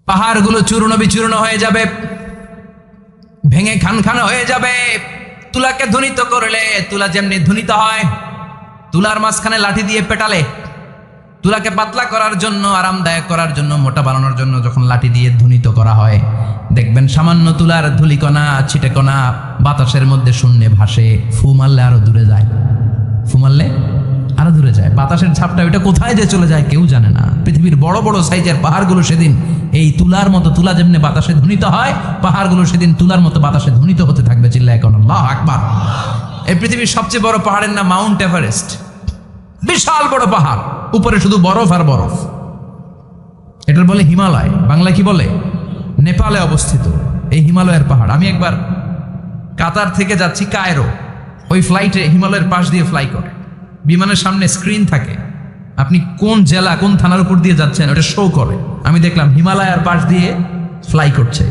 পাহাড়গুলো চূর্ণ বিচূর্ণ হয়ে যাবে, ভেঙে খান খান হয়ে যাবে। তুলাকে ধ্বনিত করলে তুলা যেমনি ধ্বনিত হয়, তুলার মাঝখানে লাঠি দিয়ে পেটালে, তুলাকে পাতলা করার জন্য, আরামদায়ক করার জন্য, মোটা বানানোর জন্য যখন লাঠি দিয়ে ধ্বনিত করা হয়, দেখবেন সামান্য তুলার ধুলিকণা ছিটেকণা বাতাসের মধ্যে শূন্যে ভাসে। ফু মারলে আরো দূরে যায়, ফু মারলে আরো দূরে যায়। বাতাসের ছাপটা ওইটা কোথায় যে চলে যায় কেউ জানে না। পৃথিবীর বড় বড় সাইজের পাহাড়গুলো সেদিন এই তুলার মতো, তুলা যেমনি বাতাসে ধ্বনিত হয়, পাহাড়গুলো সেদিন তুলার মতো বাতাসে ধ্বনিত হতে থাকবে। চিল্লায় এখন আল্লাহু আকবার। এই পৃথিবীর সবচেয়ে বড় পাহাড়ের নাম মাউন্ট এভারেস্ট। বিশাল বড় পাহাড়, উপরে শুধু বরফ আর বরফ। এটার বলে হিমালয়, বাংলা কি বলে? নেপালে অবস্থিত এই হিমালয়ের পাহাড়। আমি একবার কাতার থেকে যাচ্ছি কায়রো, ওই ফ্লাইটে হিমালয়ের পাশ দিয়ে ফ্লাই করে, বিমানের সামনে স্ক্রিন থাকে, আপনি কোন জেলা কোন থানার উপর দিয়ে যাচ্ছেন ওটা শো করে। আমি দেখলাম হিমালয়ের পাশ দিয়ে ফ্লাই করছে,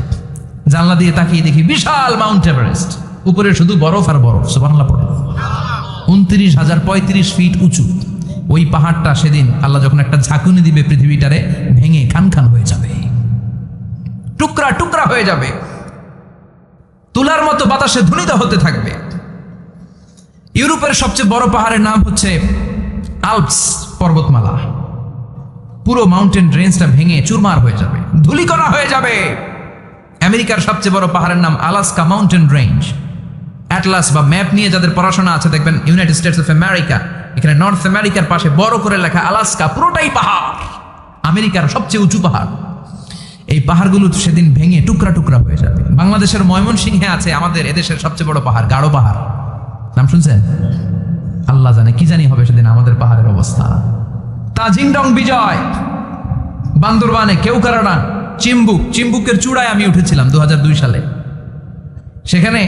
জানলা দিয়ে তাকিয়ে দেখি বিশাল মাউন্ট এভারেস্ট, উপরে শুধু বরফ আর বরফ। সুবহানাল্লাহ পড়ে 29,035 ফিট উঁচু ওই পাহাড়টা সেদিন আল্লাহ যখন একটা ঝাঁকুনি দিবে, পৃথিবীটারে ভেঙে খান খান হয়ে যাবে, টুকরা টুকরা হয়ে যাবে, তুলার মতো বাতাসে ধ্বনিত হতে থাকবে। ইউরোপের সবচেয়ে বড় পাহাড়ের নাম হচ্ছে আল্পস পর্বতমালা। পুরো মাউন্টেন রেঞ্জটা ভেঙে চুরমার হয়ে যাবে, ধূলিকণা হয়ে যাবে। আমেরিকার সবচেয়ে বড় পাহাড়ের নাম আলাস্কা মাউন্টেন রেঞ্জ। অ্যাটলাস বা ম্যাপ নিয়ে যাদের পড়াশোনা আছে দেখবেন ইউনাইটেড স্টেটস অফ আমেরিকা, এখানে নর্থ আমেরিকার পাশে বড় করে লেখা আলাস্কা, পুরোটাই পাহাড়, আমেরিকার সবচেয়ে উঁচু পাহাড়। এই পাহাড়গুলো সেদিন ভেঙে টুকরা টুকরা হয়ে যাবে। বাংলাদেশের ময়মনসিংহে আছে আমাদের এদেশের সবচেয়ে বড় পাহাড়, গাঢ় পাহাড়, নাম শুনছেন? আল্লাহ জানে কি জানি হবে সেদিন আমাদের পাহাড়ের অবস্থা। তাজিংডং বিজয়, বান্দরবানে কেওক্রানা, চিম্বুকের চূড়ায় আমি উঠেছিলাম 2002 সালে। সেখানে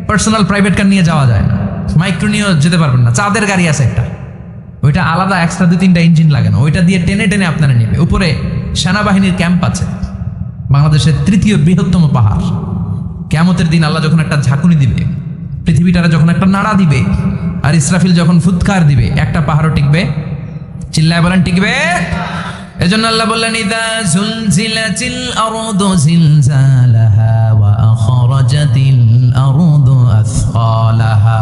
পার্সোনাল প্রাইভেট কার নিয়ে যাওয়া যায় না, মাইক্রো নিয়েও যেতে পারবেন না। চাঁদের গাড়ি আছে একটা, ওইটা আলাদা এক্সট্রা 2-3টা ইঞ্জিন লাগানো, ওইটা দিয়ে টেনে টেনে আপনারা নেবে। উপরে সেনাবাহিনীর ক্যাম্প আছে। বাংলাদেশের 3য় বৃহত্তম পাহাড়। কিয়ামতের দিন আল্লাহ যখন একটা ঝাঁকুনি দিবে, পৃথিবীটারে যখন একটা নাড়া দিবে, আর ইসরাফিল যখন ফুৎকার দিবে, একটা পাহাড়ও টিকবে? চিল্লায় বলেন টিকবে? এজন্য আল্লাহ বললেন ইযা যুলজিলাতিল আরদু জিলজালাহা ওয়া আখরাজাতিল আরদু আসকালাহা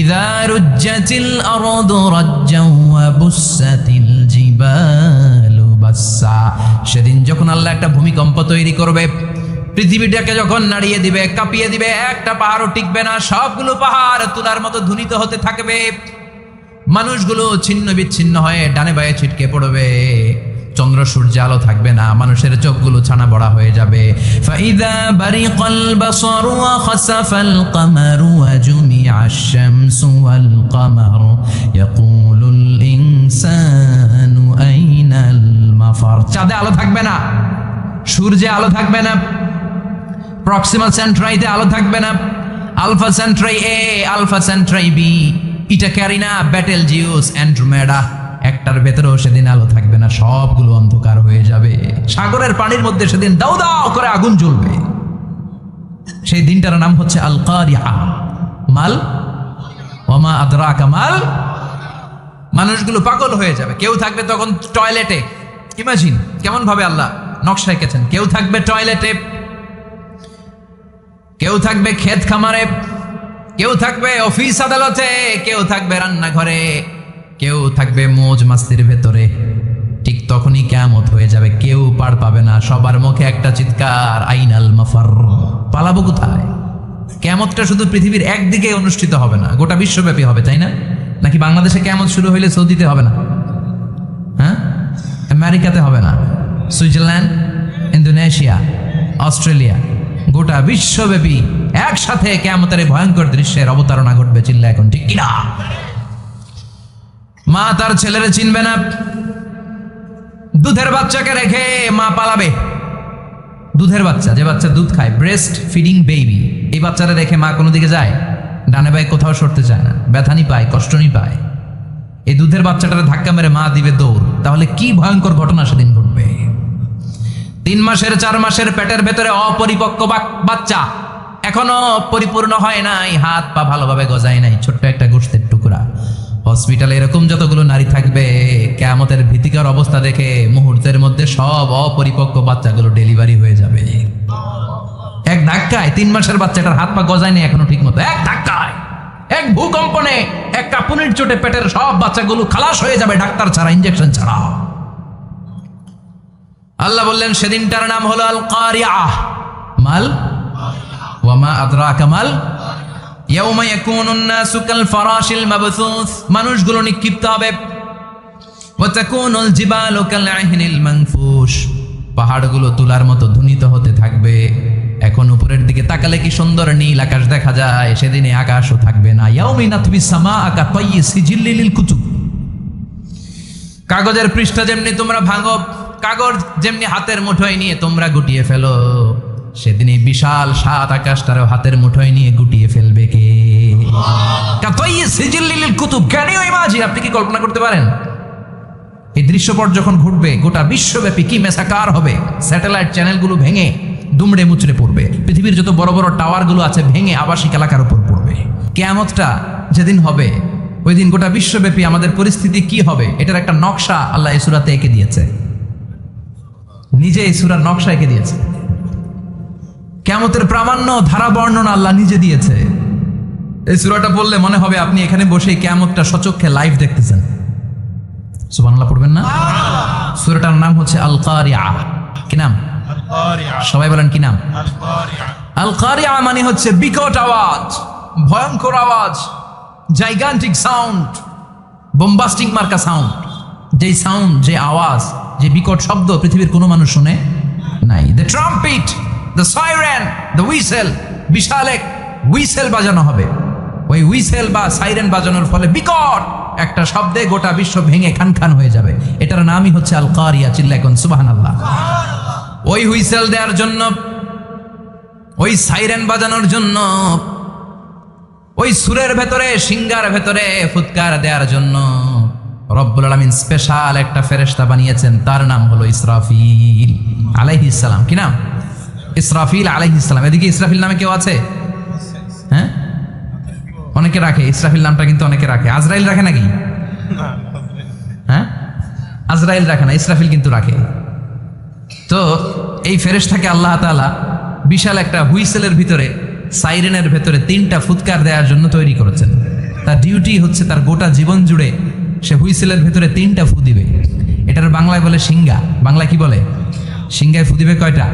ইযা রুজ্জাতিল আরদু রাজ্জাও ওয়া বুসাতিল জিবালু বাসসা। সেদিন যখন আল্লাহ একটা ভূমিকম্প তৈরি করবে, পৃথিবীটাকে যখন নাড়িয়ে দিবে, কাঁপিয়ে দিবে, একটা পাহাড়ও টিকবে না, সবগুলো পাহাড় তুলার মতো ধ্বনিত হতে থাকবে। মানুষগুলো ছিন্ন বিচ্ছিন্ন হয়ে ডানে বায়ে ছিটকে পড়বে, চন্দ্র সূর্যে আলো থাকবে না, মানুষের চোখগুলো ছানা বড়া হয়ে যাবে। ফাইদা বারিকাল বাসারু ওয়া খাসাফাল কামারু ওয়া জুমিআশ শামসু ওয়াল কামারু ইয়াকুলুল ইনসানু আইনাল মাফার। চাঁদে আলো থাকবে না, সূর্যে আলো থাকবে না, প্রক্সিমাল সেন্ট্রাইতে আলো থাকবে না, আলফা সেন্ট্রাই এ, আলফা সেন্ট্রাই বি, ইটা ক্যারিনা, ব্যাটেল জিউস, অ্যান্ড্রোমেডা, একটার ভেতরেও সেদিন আলো থাকবে না, সবগুলো অন্ধকার হয়ে যাবে। সাগরের পানির মধ্যে সেদিন দাউ দাউ করে আগুন জ্বলবে। সেই দিনটার নাম হচ্ছে আল কারিআ। মাল ওয়ামা আদরাকা মাল। মানুষগুলো পাগল হয়ে যাবে। কেউ থাকবে তখন টয়লেটে, ইমাজিন কেমন ভাবে আল্লাহ নকশা এঁকেছেন। কেউ থাকবে টয়লেটে, কেউ থাকবে ক্ষেত খামারে, কেউ থাকবে অফিস আদালতে, কেউ থাকবে রান্নাঘরে, কেউ থাকবে মৌজ মাস্তির ভেতরে। ঠিক তখনই কিয়ামত হয়ে যাবে, কেউ পার পাবে না, সবার মুখে একটা চিৎকার, আইনাল মাফার। পালাবো কোথায়? কিয়ামতটা শুধু পৃথিবীর একদিকে অনুষ্ঠিত হবে না, গোটা বিশ্বব্যাপী হবে, তাই না? নাকি বাংলাদেশে কিয়ামত শুরু হইলে সৌদিতে হবে না? হ্যাঁ, আমেরিকাতে হবে না, সুইজারল্যান্ড, ইন্দোনেশিয়া, অস্ট্রেলিয়া, গোটা বিশ্বব্যাপী একসাথে কিয়ামতের ভয়ঙ্কর দৃশ্যের অবতারণা ঘটবে। চিল্লা এখন ঠিক কিনা? মা তার ছেলেরে চিনবে না, দুধের বাচ্চাকে রেখে মা পালাবে। দুধের বাচ্চা, যে বাচ্চা দুধ খায়, ব্রেস্ট ফিডিং বেবি, এই বাচ্চারা রেখে মা কোনো দিকে যায়? ডানে বায়ে কোথাও সরতে চায় না, ব্যথানি পায়, কষ্টনি পায়। এই দুধের বাচ্চাটারে ধাক্কা মেরে মা দিবে দৌড়। তাহলে কি ভয়ঙ্কর ঘটনা সেদিন ঘটবে। 3 মাসের 4 মাসের পেটের ভেতরে অপরিপক্ক বাচ্চা, এখনো পরিপূর্ণ হয় নাই, হাত পা ভালোভাবে গজায় নাই, ছোট্ট একটা গোশতের টুকরা। হসপিটালে এরকম যতগুলো নারী থাকবে, কিয়ামতের ভীতিকর অবস্থা দেখে মুহূর্তের মধ্যে সব অপরিপক্ক বাচ্চাগুলো ডেলিভারি ধাক্কায়, 3 মাসের বাচ্চাটার হাত পা গজায় নেই এখনো ঠিক মতো, এক ধাক্কায়, এক ভূকম্পনে, এক কাঁপুনির চোটে পেটের সব বাচ্চাগুলো খালাস হয়ে যাবে ডাক্তার ছাড়া, ইনজেকশন ছাড়া। আল্লাহ বললেন সেদিনটার নাম হলো আল কারিআহ। মাল ওয়া মা আদরাকা মাল ইয়াউমা ইয়াকুনুন নাসু কাল ফারাশিল মাবসুস, মানুষগুলো নিক্ষিপ্ত হবে। ওয়া তাকুনুল জিবালু কাল আহিনিল মানফুশ, পাহাড়গুলো তুলার মতো ধ্বনিত হতে থাকবে। এখন উপরের দিকে তাকালে কি সুন্দর নীল আকাশ দেখা যায়, সেদিনে আকাশও থাকবে না। ইয়াউমিন নাতবিস সামাআ কা তায়্যি সিজিল্লি লিল কুতুব, কাগজের পৃষ্ঠা যেমনি তোমরা ভাঙো, কাগজ যেমনি হাতের মুঠোয় নিয়ে তোমরা গুটিয়ে ফেলো, সেদিন এই বিশাল 7 আকাশটারও হাতের মুঠোয় নিয়ে গুটিয়ে ফেলবে কে? কা তায়্যি সিজিল্লি লিল কুতুব, ক্যান ইউ ইমাজিন, আপনি কি কল্পনা করতে পারেন এই দৃশ্যপট যখন ঘটবে গোটা বিশ্বব্যাপী কি মেসাকার হবে? স্যাটেলাইট চ্যানেলগুলো ভেঙে দুমড়ে মুচড়ে পড়বে, পৃথিবীর যত বড় বড় টাওয়ারগুলো আছে ভেঙে আবাসিক এলাকার উপর পড়বে। কিয়ামতটা যেদিন হবে ওই দিন গোটা বিশ্বব্যাপী আমাদের পরিস্থিতি কি হবে এটার একটা নকশা আল্লাহ এই সূরাতে এঁকে দিয়েছে, নিজে এই সূরার নকশা এঁকে দিয়েছে। কিয়ামতের প্রামাণ্য ধারা বর্ণনা আল্লাহ নিজে দিয়েছে। এই সূরাটা পড়লে মনে হবে আপনি এখানে বসেই কিয়ামতটা সচক্ষে লাইভ দেখতেছেন। সুবহানাল্লাহ পড়বেন না? সূরাটার নাম হচ্ছে আল কারিআহ। কি নাম? সবাই বলেন কি নাম? আল কারিআহ মানে হচ্ছে বিকট আওয়াজ, ভয়ঙ্কর আওয়াজ, জাইগান্টিক সাউন্ড, বোম্বাস্টিক মার্কা সাউন্ড। যে সাউন্ড, যে আওয়াজ, যে বিকট শব্দ পৃথিবীর কোনো মানুষ শুনে নাই। The trumpet, the siren, the whistle, বিশাল এক হুইসেল বাজানো হবে। ওই হুইসেল বা সাইরেন বাজানোর ফলে বিকট একটা শব্দে গোটা বিশ্ব ভেঙে খান খান হয়ে যাবে। এটার নামই হচ্ছে আল কারিআহ। চিল্লায় কোন সুবহানাল্লাহ। ওই হুইসেল দেওয়ার জন্য, ওই সাইরেন বাজানোর জন্য, ওই সুরের ভেতরে, সিঙ্গার ভেতরে ফুৎকার দেওয়ার জন্য রব্বুল আলামিন স্পেশাল একটা ফেরেশতা বানিয়েছেন, তার নাম হলো ইসরাফিল আলাইহিস সালাম। কি নাম? ইসরাফিল আলাইহিস সালাম। এদিকে ইসরাফিল নামে কেউ আছে? হ্যাঁ, অনেকে রাখে ইসরাফিল নামটা, কিন্তু অনেকে রাখে। আজরাইল রাখে নাকি? হ্যাঁ, আজরাইল রাখে না, ইসরাফিল কিন্তু রাখে। তো এই ফেরেশতাকে আল্লাহ তাআলা বিশাল একটা হুইসেলের ভিতরে, সাইরেনের ভেতরে 3টা ফুৎকার দেওয়ার জন্য তৈরি করেছেন। তার ডিউটি হচ্ছে তার গোটা জীবন জুড়ে সে হুইসেলের ভেতরে 3টা ফু দিবে। এটার বাংলায় বলে সিঙ্গা। বাংলায় কি বলে? সিঙ্গায় ফু দিবে কয়টা?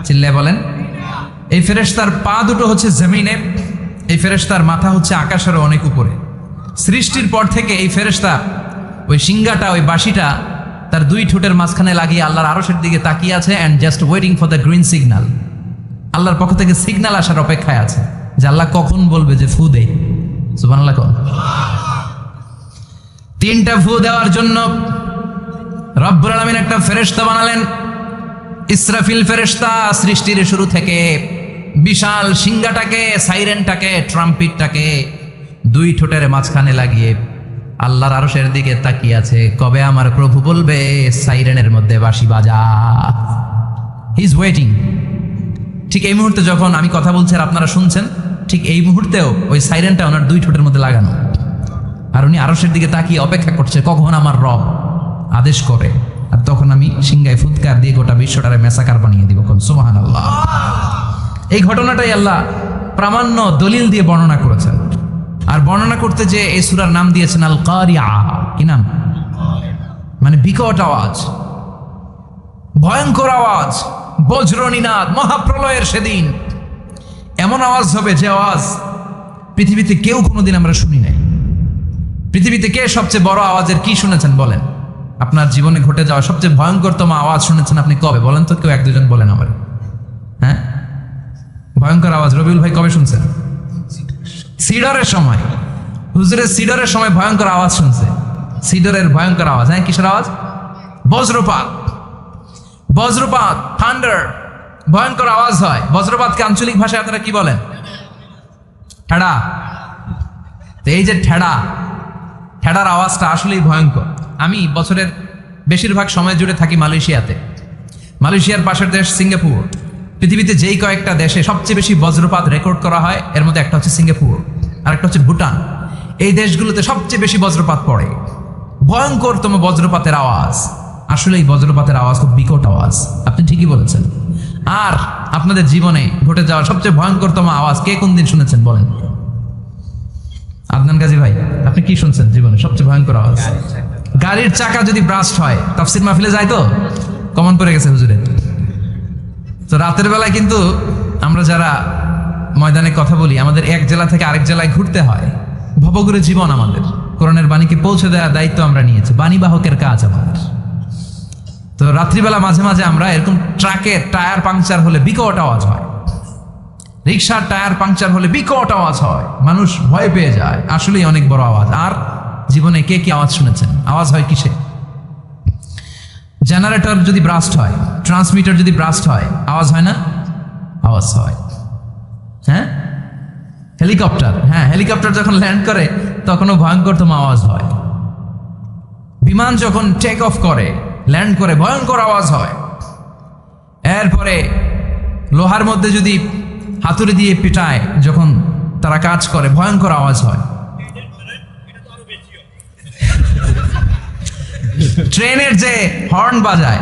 চিল্লায় বলেন। এই ফেরেশতার পা দুটো হচ্ছে জমিনে, এই ফেরেশতার মাথা হচ্ছে আকাশেরও অনেক উপরে। সৃষ্টির পর থেকে এই ফেরেশতা ওই সিঙ্গাটা, ওই বাঁশিটা তার 2 ঠোঁটের মাঝখানে লাগিয়ে আল্লাহর আরশের দিকে তাকিয়ে আছে, and just waiting for the green signal. আল্লাহর পক্ষ থেকে সিগন্যাল আসার অপেক্ষায় আছে যে আল্লাহ কখন বলবে যে ফু দে। সুবহানাল্লাহ। 3টা ফু দেওয়ার জন্য রব্বুল আলামিন একটা ফেরেশতা বানালেন, ইসরাফিল ফেরেশতা। সৃষ্টির শুরু থেকে বিশাল সিঙ্গাটাকে, সাইরেনটাকে, ট্রাম্পিটটাকে 2 ঠোঁটের মাঝখানে লাগিয়ে আল্লাহর আরশের দিকে তাকিয়ে আছে, কবে আমার প্রভু বলবে সাইরেনের মধ্যে বাঁশি বাজা। He is waiting. ঠিক এই মুহূর্তে যখন আমি কথা বলছি আর আপনারা শুনছেন, ঠিক এই মুহূর্তেও ওই সাইরেনটা ওনার 2 ঠোঁটের মধ্যে লাগানো, আর উনি আরশের দিকে তাকিয়ে অপেক্ষা করছে কখন আমার রব আদেশ করে, আর তখন আমি সিঙ্গায় ফুৎকার দিয়ে গোটা বিশ্বটারে মেসাকার বানিয়ে দিব। কোন সুবহানাল্লাহ। এই ঘটনাটাই আল্লাহ প্রামাণ্য দলিল দিয়ে বর্ণনা করেছেন। আর বর্ণনা করতে যে এই সূরার নাম দিয়েছেন আল কারিআহ। কি নাম? মানে বিকট আওয়াজ, ভয়ঙ্কর আওয়াজ, বজ্রনিনাদ, মহাপ্রলয়ের সেদিন এমন আওয়াজ হবে যে আওয়াজ পৃথিবীতে কেউ কোনোদিন আমরা শুনি নাই। পৃথিবীতে কে সবচেয়ে বড় আওয়াজের কি শুনেছেন বলেন? আপনার জীবনে ঘটে যাওয়া সবচেয়ে ভয়ঙ্করতম আওয়াজ শুনেছেন আপনি কবে বলেন তো? কেউ 1-2 জন বলেন আমার। হ্যাঁ, ভয়ঙ্কর আওয়াজ রবিউল ভাই কবে শুনছেন? সিডরের সময়। হুজুরের সিডরের সময় ভয়ঙ্কর আওয়াজ শুনছে। সিডরের ভয়ঙ্কর আওয়াজ। হ্যাঁ, কিসের আওয়াজ? বজ্রপাত। বজ্রপাত, থান্ডার, ভয়ঙ্কর আওয়াজ হয়। বজ্রপাতকে আঞ্চলিক ভাষায় আপনারা কি বলেন? ঠেড়া। তো এই যে ঠেড়ার আওয়াজটা আসলেই ভয়ঙ্কর। আমি বছরের বেশিরভাগ সময় জুড়ে থাকি মালয়েশিয়াতে। মালয়েশিয়ার পাশের দেশ সিঙ্গাপুর। পৃথিবীতে যেই কয়েকটা দেশে সবচেয়ে বেশি বজ্রপাত রেকর্ড করা হয় এর মধ্যে একটা হচ্ছে সিঙ্গাপুর, আর একটা হচ্ছে ভুটান। এই দেশগুলোতে সবচেয়ে বেশি বজ্রপাত পড়ে। ভয়ঙ্করতম বজ্রপাতের আওয়াজ। আসলে এই বজ্রপাতের আওয়াজ খুব বিকট আওয়াজ, আপনি ঠিকই বলেছেন। আর আপনাদের জীবনে ঘটে যাওয়া সবচেয়ে ভয়ঙ্করতম আওয়াজ কে কোন দিন শুনেছেন বলেন? আদনান গাজী ভাই, আপনি কি শুনছেন জীবনে সবচেয়ে ভয়ঙ্কর আওয়াজ? গাড়ির চাকা যদি ব্রাস্ট হয়, তাফসির মাহফিলে যায় তো কমন পড়ে গেছে হুজুরের। তো রাতের বেলায় কিন্তু আমরা যারা ময়দানে কথা বলি, আমাদের এক জেলা থেকে আরেক জেলায় ঘুরতে হয়। ভবঘুরে জীবন আমাদের, কোরআনের বাণীকে পৌঁছে দেওয়ার দায়িত্ব আমরা নিয়েছি, বাণীবাহকের কাজ আমাদের। তো রাত্রিবেলা মাঝে মাঝে আমরা এরকম ট্রাকের টায়ার পাংচার হলে বিকট আওয়াজ হয়, রিক্সার টায়ার পাংচার হলে বিকট আওয়াজ হয়, মানুষ ভয় পেয়ে যায়। আসলেই অনেক বড় আওয়াজ। আর জীবনে কে কি আওয়াজ শুনেছেন? আওয়াজ হয় কিসে? জেনারেটর যদি ব্রাস্ট হয়, ট্রান্সমিটার যদি ব্রাস্ট হয়, আওয়াজ হয় না? আওয়াজ হয়। হ্যাঁ, হেলিকপ্টার, হ্যাঁ হেলিকপ্টার যখন ল্যান্ড করে তখনও ভয়ঙ্করতম আওয়াজ হয়। বিমান যখন টেক অফ করে, ল্যান্ড করে, ভয়ঙ্কর আওয়াজ হয়। এরপরে লোহার মধ্যে যদি হাতুড়ি দিয়ে পিটায়, যখন তারা কাজ করে, ভয়ঙ্কর আওয়াজ হয়। ট্রেনের যে হর্ন বাজায়,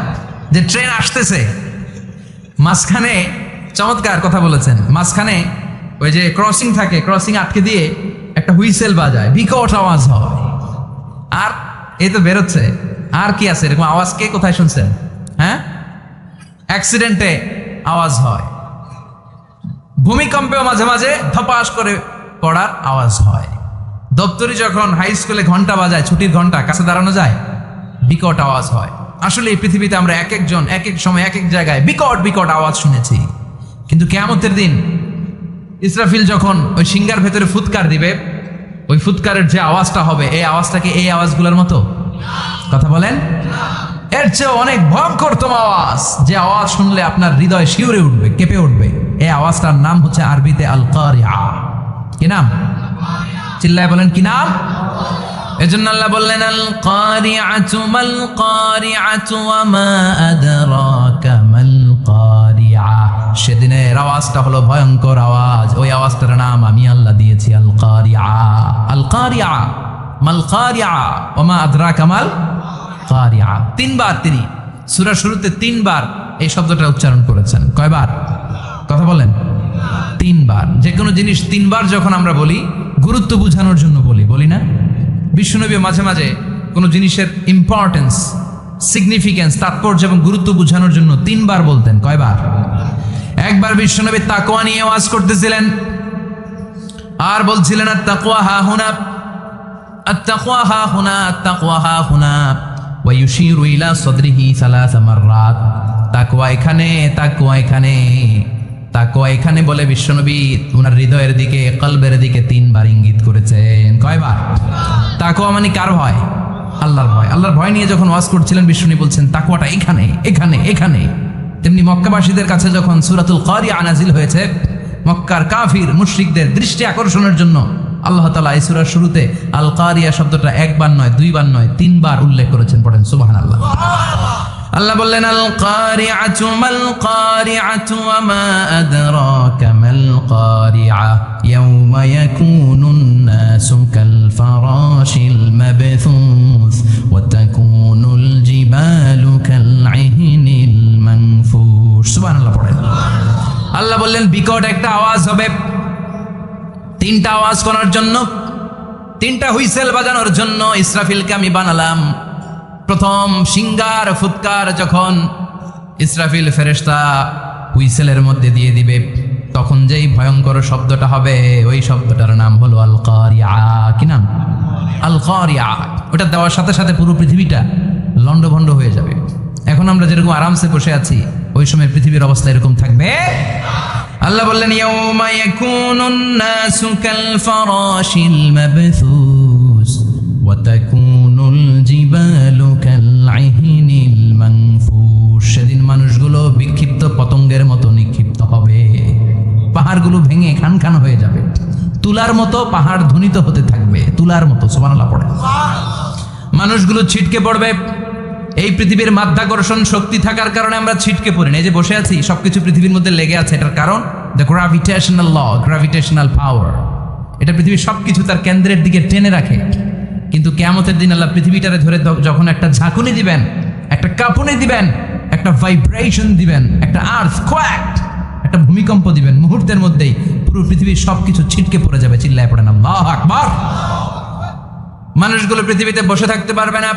যে ট্রেন আসতেছে, মাঝখানে চমৎকার কথা বলেছেন, মাঝখানে ওই যে ক্রসিং থাকে, ক্রসিং আটকে দিয়ে একটা হুইসেল বাজায়, বিকট আওয়াজ হয়। আর এই তো বেরোচ্ছে, আর কি আছে এরকম আওয়াজ? কে কোথায় শুনছেন? হ্যাঁ, অ্যাক্সিডেন্টে আওয়াজ হয়, ভূমিকম্পেও মাঝে মাঝে ধপাস করে পড়ার আওয়াজ হয়। দপ্তরি যখন হাই স্কুলে ঘন্টা বাজায়, ছুটির ঘন্টা, কাছে দাঁড়ানো যায়, বিকট আওয়াজ হয়। আসলে এই পৃথিবীতে আমরা এক একজন এক এক সময় এক এক জায়গায় বিকট বিকট আওয়াজ শুনেছি। কিন্তু কিয়ামতের দিন ইসরাফিল যখন ওই সিংহার ভেতরে ফুৎকার দিবে, ওই ফুৎকারের যে আওয়াজটা হবে, এই আওয়াজটাকে এই আওয়াজগুলোর মতো? কথা বলেন। এর চেয়ে অনেক ভয়ঙ্করতম আওয়াজ, যে আওয়াজ শুনলে আপনার হৃদয় শিউরে উঠবে, কেঁপে উঠবে। এই আওয়াজটার নাম হচ্ছে আরবিতে আল কারিআ। কি নাম? চিল্লায় বলেন কি নাম? এজন্য আল্লাহ বললেন আল কারিআতু মাল কারিআতু ওয়া মা আদরাকা মাল কারিআ। সেদিনের আওয়াজটা হলো ভয়ঙ্কর আওয়াজ। ওই আওয়াজটার নাম আমি আল্লাহ দিয়েছি আল কারিআ। আল কারিআ মাল কারিআ ওয়া মা আদরাকা মাল কারিআ। তিনবার তিনি সূরার শুরুতে তিনবার এই শব্দটা উচ্চারণ করেছেন। কয়বার? কথা বলেন। তিনবার। যে কোনো জিনিস তিনবার যখন আমরা বলি, গুরুত্ব বোঝানোর জন্য বলি না? বিশ্বনবী মাঝে মাঝে কোনো জিনিসের ইম্পর্টেন্স, সিগনিফিকেন্স, তাৎপর্য এবং গুরুত্ব বোঝানোর জন্য তিনবার বলতেন। কয়বার? একবার বিশ্বনবী তাকওয়া নিয়ে ওয়াজ করতেছিলেন, আর বলছিলেন আত-তাকওয়া হা হুনা, আত-তাকওয়া হা হুনা, আত-তাকওয়া হা হুনা, ওয়া ইউশিরু ইলা সাদরিহি সালাসা মাররাত। তাকওয়া এখানে, তাকওয়া এখানে, তাকওয়া এখানে বলে বিশ্বনবী ওনার হৃদয়ের দিকে, কলবের দিকে তিনবার ইঙ্গিত করেছেন। কয়বার? তাকওয়া মানে কার ভয়? আল্লাহর ভয়। আল্লাহর ভয় নিয়ে যখন ওয়াজ করছিলেন বিশ্বনবী বলছেন তাকওয়াটা এখানে, এখানে, এখানে। তেমনি মক্কাবাসীদের কাছে যখন সূরাতুল কারিআ নাজিল হয়েছে, মক্কার কাফির মুশরিকদের দৃষ্টি আকর্ষণের জন্য আল্লাহ তাআলা এই সূরার শুরুতে আল কারিআ শব্দটা একবার নয়, দুইবার নয়, তিনবার উল্লেখ করেছেন। পড়েন সুবহানাল্লাহ। আল্লাহ বললেন আল কারিআতু মাল কারিআতু ওয়া মা আদরাকা মাল কারিআ ইয়াওমা ইয়াকুনুন নাসু কাল ফারাশিল মাবথুস ওয়া তাকুনুল জিবালু কাল ইহনিল মানফুশ। সুবহানাল্লাহ পড়েন। আল্লাহ বললেন বিকট একটা আওয়াজ হবে, তিনটা আওয়াজ করার জন্য, তিনটা হুইসেল বাজানোর জন্য ইসরাফিলকে আমি বানালাম। প্রথম সিংগার ফুৎকার যখন ইসরাফিল ফেরেশতা হুইসেলের মধ্যে দিয়ে দিবে, তখন যেই ভয়ঙ্কর শব্দটা হবে, ওই শব্দটার নাম হলো আল কারিআ। কি নাম? আল কারিআ। ওটা দেওয়ার সাথে সাথে পুরো পৃথিবীটা লন্ডভন্ড হয়ে যাবে। এখন আমরা যেরকম আরামসে বসে আছি, ওই সময় পৃথিবীর অবস্থা এরকম থাকবে। আল্লাহ বললেন ইয়াউমা ইয়াকুনুন নাসু কাল ফারাশিল মাবথুস ওয়া তাকুনুল জিবালু কাল ইহনিল মানফুশ। সেদিন মানুষগুলো বিক্ষিপ্ত পতঙ্গের মতো নিক্ষিপ্ত হবে, পাহাড়গুলো ভেঙে খান খান হয়ে যাবে, তুলার মতো পাহাড় ধ্বনিত হতে থাকবে, তুলার মতো। সুবহানাল্লাহ পড়ে। মানুষগুলো ছিটকে পড়বে। এই পৃথিবীর মাধ্যাকর্ষণ শক্তি থাকার কারণে আমরা ছিটকে পড়ি না। এই যে বসে আছি, সবকিছু পৃথিবীর মধ্যে লেগে আছে, এটার কারণ দ্য গ্র্যাভিটেশনাল ল, গ্র্যাভিটেশনাল পাওয়ার। এটা পৃথিবীর সবকিছু তার কেন্দ্রের দিকে টেনে রাখে। কিন্তু কিয়ামতের দিন আল্লাহ পৃথিবীটারে ধরে যখন একটা ঝাঁকুনি দিবেন, একটা কাঁপুনি দিবেন, একটা ভাইব্রেশন দিবেন, একটা আর্থকোয়াক, ভূমিকম্প দিবেন, মুহূর্তের মধ্যেই পুরো পৃথিবীর সবকিছু ছিটকে পড়ে যাবে। চিল্লায় পড়েন আল্লাহু আকবার। মানুষগুলো পৃথিবীতে বসে থাকতে পারবে না,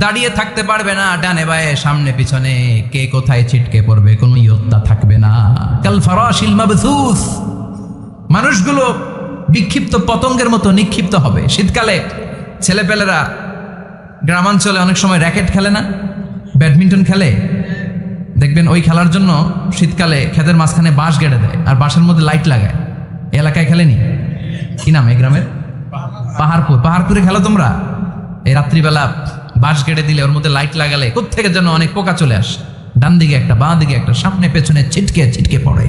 দাঁড়িয়ে থাকতে পারবে না, ডানে বায়ে সামনে পিছনে কে কোথায় ছিটকে পড়বে কোনো ইয়ত্তা থাকবে না। কাল ফারাশিল মাবসুস, মানুষগুলো বিক্ষিপ্ত পতঙ্গের মতো নিক্ষিপ্ত হবে। শীতকালে ছেলেপেলেরা গ্রামাঞ্চলে অনেক সময় র্যাকেট খেলে না, ব্যাডমিন্টন খেলে, দেখবেন ওই খেলার জন্য শীতকালে ক্ষেতের মাঝখানে বাঁশ গেড়ে দেয় আর বাঁশের মধ্যে লাইট লাগায়। এলাকায় খেলেনি? কি নাম এই গ্রামের? পাহাড়পুর। পাহাড়পুরে খেলো তোমরা? এই রাত্রিবেলা বাঁশ গেড়ে দিলে ওর মধ্যে লাইট লাগালে কোত্থেকে যেন অনেক পোকা চলে আসে, ডান দিকে একটা বাঁ দিকে একটা, সামনে পেছনে ছিটকে ছিটকে পড়ে।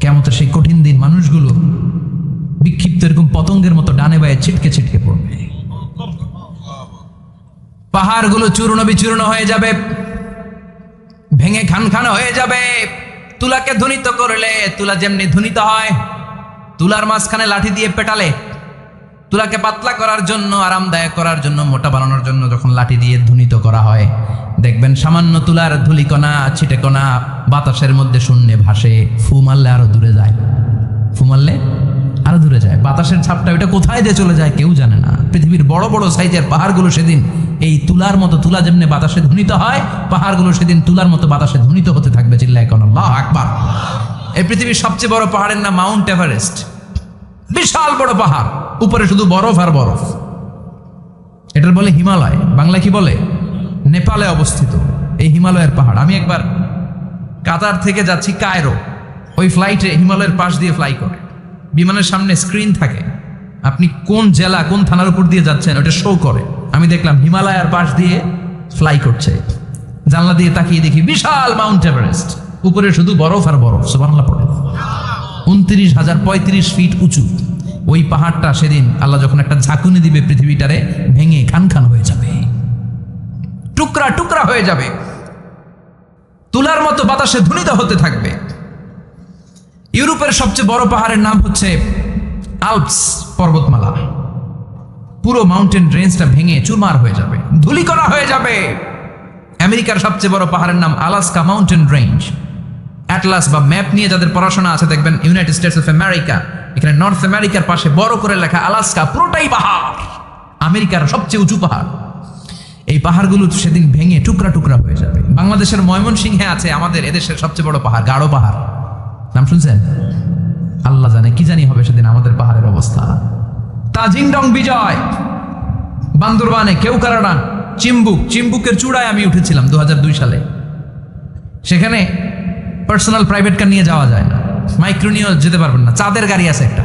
কেমতের সেই কঠিন দিন মানুষগুলো বিক্ষিপ্ত এরকম পতঙ্গের মতো ডানে বায়ে ছিটকে ছিটকে পড়বে। পাহাড়গুলো চূর্ণ বিচূর্ণ হয়ে যাবে, ভেঙে খান খান হয়ে যাবে। তুলাকে ধ্বনিত করলে তুলা যেমনি ধ্বনিত হয়, তুলার মাঝখানে লাঠি দিয়ে পেটালে, তুলাকে পাতলা করার জন্য, আরামদায়ক করার জন্য, মোটা বানানোর জন্য যখন লাঠি দিয়ে ধ্বনিত করা হয়, দেখবেন সামান্য তুলার ধুলিকণা ছিটেকণা বাতাসের মধ্যে শূন্যে ভাসে। ফু মারলে আরো দূরে যায়, ফু মারলে আরো দূরে যায়। বাতাসের ছাপটা ওইটা কোথায় যে চলে যায় কেউ জানে না। পৃথিবীর বড় বড় সাইজের পাহাড়গুলো সেদিন এই তুলার মতো, তুলা যেমনি বাতাসে ধ্বনিত হয়, পাহাড়গুলো সেদিন তুলার মতো বাতাসে ধ্বনিত হতে থাকবে। চিল্লায় কোন আল্লাহু আকবার। এই পৃথিবীর সবচেয়ে বড় পাহাড়ের নাম মাউন্ট এভারেস্ট। বিশাল বড় পাহাড়, উপরে শুধু বরফ আর বরফ। এটার বলে হিমালয়, বাংলা কি বলে? নেপালে অবস্থিত এই হিমালয়ের পাহাড়। আমি একবার কাতার থেকে যাচ্ছি কায়রো, ওই ফ্লাইটে হিমালয়ের পাশ দিয়ে ফ্লাই করে, বিমানের সামনে স্ক্রিন থাকে, আপনি কোন জেলা কোন থানার উপর দিয়ে যাচ্ছেন ওটা শো করে। আমি দেখলাম হিমালয়ের পাশ দিয়ে ফ্লাই করছে, জানলা দিয়ে তাকিয়ে দেখি বিশাল মাউন্ট এভারেস্ট, উপরে শুধু বরফ আর বরফ। সুবহানাল্লাহ পড়ে। 29,035 ফিট উঁচু ওই পাহাড়টা সেদিন আল্লাহ যখন একটা ঝাঁকুনি দিবে, পৃথিবীটারে ভেঙে খান খান হয়ে যাবে, টুকরা টুকরা হয়ে যাবে, তুলার মতো বাতাসে ধ্বনিত হতে থাকবে। ইউরোপের সবচেয়ে বড় পাহাড়ের নাম হচ্ছে আল্পস পর্বতমালা। পুরো মাউন্টেন রেঞ্জটা ভেঙে চুরমার হয়ে যাবে, ধূলিকণা হয়ে যাবে। আমেরিকার সবচেয়ে বড় পাহাড়ের নাম আলাস্কা মাউন্টেন রেঞ্জ। অ্যাটলাস বা ম্যাপ নিয়ে যাদের পড়াশোনা আছে দেখবেন ইউনাইটেড স্টেটস অফ আমেরিকা, এখানে নর্থ আমেরিকার পাশে বড় করে লেখা আলাস্কা, পুরোটাই পাহাড়, আমেরিকার সবচেয়ে উঁচু পাহাড়। এই পাহাড়গুলো সেদিন ভেঙে টুকরা টুকরা হয়ে যাবে। বাংলাদেশের ময়মনসিংহে আছে আমাদের এদেশের সবচেয়ে বড় পাহাড়, গাঢ় পাহাড়, নাম শুনছেন? আল্লাহ জানে কি জানি হবে সেদিন আমাদের পাহাড়ের অবস্থা। তাজিংডং বিজয়, বান্দরবানে কেওক্রাডাং, চিম্বুকের চূড়ায় আমি উঠেছিলাম 2002 সালে। সেখানে পার্সোনাল প্রাইভেট কার নিয়ে যাওয়া যায় না, মাইক্রো নিয়েও যেতে পারবেন না। চাঁদের গাড়ি আছে একটা,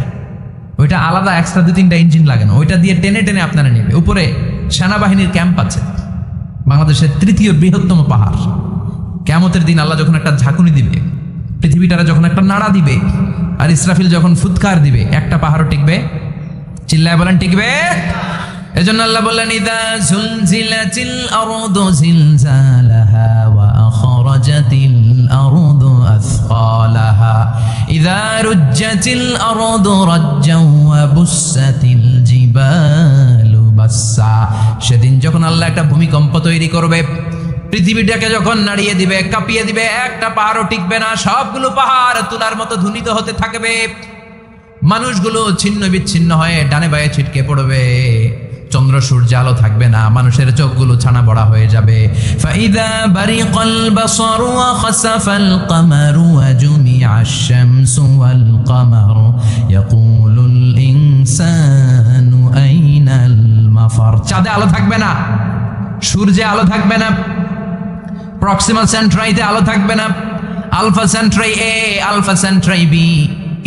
ওইটা আলাদা এক্সট্রা 2-3টা ইঞ্জিন লাগে না, ওইটা দিয়ে টেনে টেনে আপনারা নেবে। উপরে সেনাবাহিনীর ক্যাম্প আছে। বাংলাদেশের 3য় বৃহত্তম পাহাড়। কিয়ামতের দিন আল্লাহ যখন একটা ঝাঁকুনি দিবে, পৃথিবীটারে যখন একটা নাড়া দিবে, আর ইসরাফিল যখন ফুৎকার দিবে, একটা পাহাড়ও টিকবে? চিল্লায় বলেন টিকবে? এজন্য আল্লাহ বললেন ইদা জুলজিলাতিল আরদু জিলজালাহা ওয়া আখরাজাতিল আরদু আসকালাহা ইদা রুজ্জাতিল আরদু রাজ্জাও ওয়া বুসাতিল জিবালু বাসসা। সেদিন যখন আল্লাহ একটা ভূমিকম্প তৈরি করবে, পৃথিবীটাকে যখন নাড়িয়ে দিবে, কাঁপিয়ে দিবে, একটা পাহাড়ও টিকবে না, সবগুলো পাহাড় তুলার মতো ধ্বনিত হতে থাকবে। মানুষগুলো ছিন্ন বিচ্ছিন্ন হয়ে ডানে বায়ে ছিটকে পড়বে, চন্দ্র সূর্য আলো থাকবে না, মানুষের চোখগুলো ছানা বড়া হয়ে যাবে। ফাইদা বারিকাল বাসারু ওয়া খাসাফাল কামারু ওয়া জুমিআশ শামসু ওয়াল কামারু ইয়াকুলুল ইনসানু আইনাল মাফার। চাঁদে আলো থাকবে না, সূর্যে আলো থাকবে না, প্রক্সিমা সেন্ট্রাইতে আলো থাকবে না, আলফা সেন্ট্রাই এ, আলফা সেন্ট্রাই বি,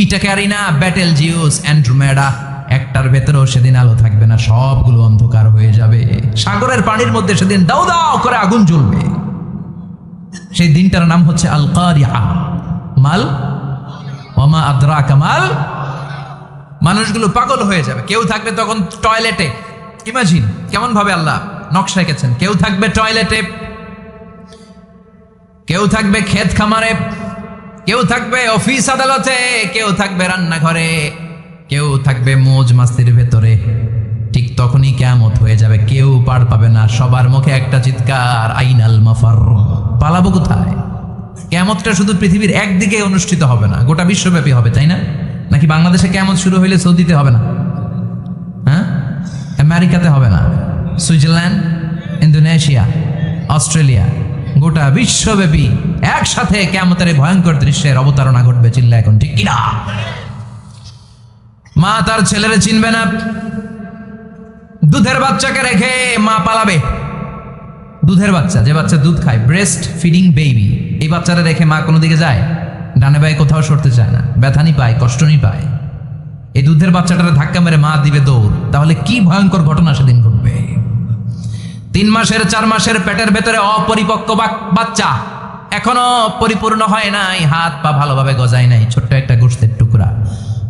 ইটা ক্যারিনা, ব্যাটেল জিউস, অ্যান্ড্রোমেডা, একটার ভেতরেও সেদিন আলো থাকবে না, সবগুলো অন্ধকার হয়ে যাবে। সাগরের পানির মধ্যে সেদিন দাউ দাউ করে আগুন জ্বলবে। সেই দিনটার নাম হচ্ছে আল কারিআ। মাল ওয়ামা আদরাকা মাল। মানুষগুলো পাগল হয়ে যাবে। কেউ থাকবে তখন টয়লেটে, ইমাজিন কেমন ভাবে আল্লাহ নকশা এঁকেছেন। কেউ থাকবে টয়লেটে, কেউ থাকবে ক্ষেত খামারে, কেউ থাকবে অফিস আদালতে, কেউ থাকবে রান্নাঘরে, কেউ থাকবে মৌজ মাস্তির ভেতরে। ঠিক তখনই কিয়ামত হয়ে যাবে, কেউ পার পাবে না, সবার মুখে একটা চিৎকার, আইনাল মাফার, পালাবো কোথায়? কিয়ামতটা শুধু পৃথিবীর একদিকে অনুষ্ঠিত হবে না, গোটা বিশ্বব্যাপী হবে, তাই না? নাকি বাংলাদেশে কিয়ামত শুরু হইলে সৌদিতে হবে না? হ্যাঁ, আমেরিকাতে হবে না, সুইজারল্যান্ড, ইন্দোনেশিয়া, অস্ট্রেলিয়া, গোটা বিশ্বব্যাপী একসাথে কিয়ামতের ভয়ঙ্কর দৃশ্যের অবতারণা ঘটবে। চিল্লা এখন ঠিক কিনা? মা তার ছেলেরে চিনবে না, দুধের বাচ্চাকে রেখে মা পালাবে। দুধের বাচ্চা, যে বাচ্চা দুধ খায়, ব্রেস্ট ফিডিং বেবি, এই বাচ্চারা রেখে মা কোনো দিকে যায়? ডানে বায়ে কোথাও সরতে চায় না, ব্যথানি পায়, কষ্টনি পায়। এই দুধের বাচ্চাটারে ধাক্কা মেরে মা দিবে দৌড়। তাহলে কি ভয়ঙ্কর ঘটনা সেদিন ঘটবে। 3 মাসের 4 মাসের পেটের ভেতরে অপরিপক্ক বাচ্চা, এখনো পরিপূর্ণ হয় নাই, হাত পা ভালোভাবে গজায় নাই, ছোট্ট একটা গোশতের টুকরা।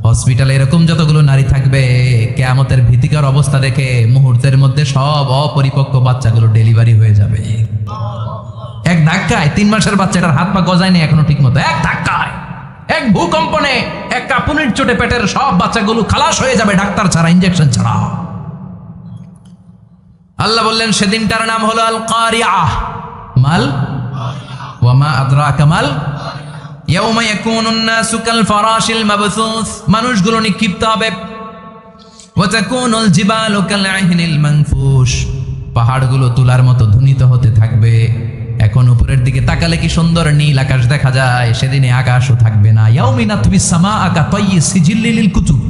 হসপিটালে এরকম যতগুলো নারী থাকবে, কিয়ামতের ভীতিকর অবস্থা দেখে মুহূর্তের মধ্যে সব অপরিপক্ক বাচ্চাগুলো ডেলিভারি হয়ে যাবে। এক ধাক্কায় 3 মাসের বাচ্চাটার হাত পা গজায় নেই এখনো ঠিক মতো, এক ধাক্কায়, এক ভূকম্পনে, এক কাঁপুনির চোটে পেটের সব বাচ্চাগুলো খালাস হয়ে যাবে, ডাক্তার ছাড়া, ইনজেকশন ছাড়া। আল্লাহ বললেন সেদিনটার নাম হলো আল কারিআহ। মাল ওয়া মা আদরাকা মাল ইয়াউমা ইয়াকুনুন নাসু কাল ফারাশিল মাবসুস, মানুষগুলো নিক্ষিপ্ত হবে। ওয়া তাকুনুল জিবালু কাল আহিনিল মানফুশ, পাহাড়গুলো তুলার মতো ধ্বনিত হতে থাকবে। এখন উপরের দিকে তাকালে কি সুন্দর নীল আকাশ দেখা যায়, সেদিনে আকাশও থাকবে না। ইয়াউমিন আতবিস সামাআ কাতাইয়িস সিজিল্লি লিল কুতুব,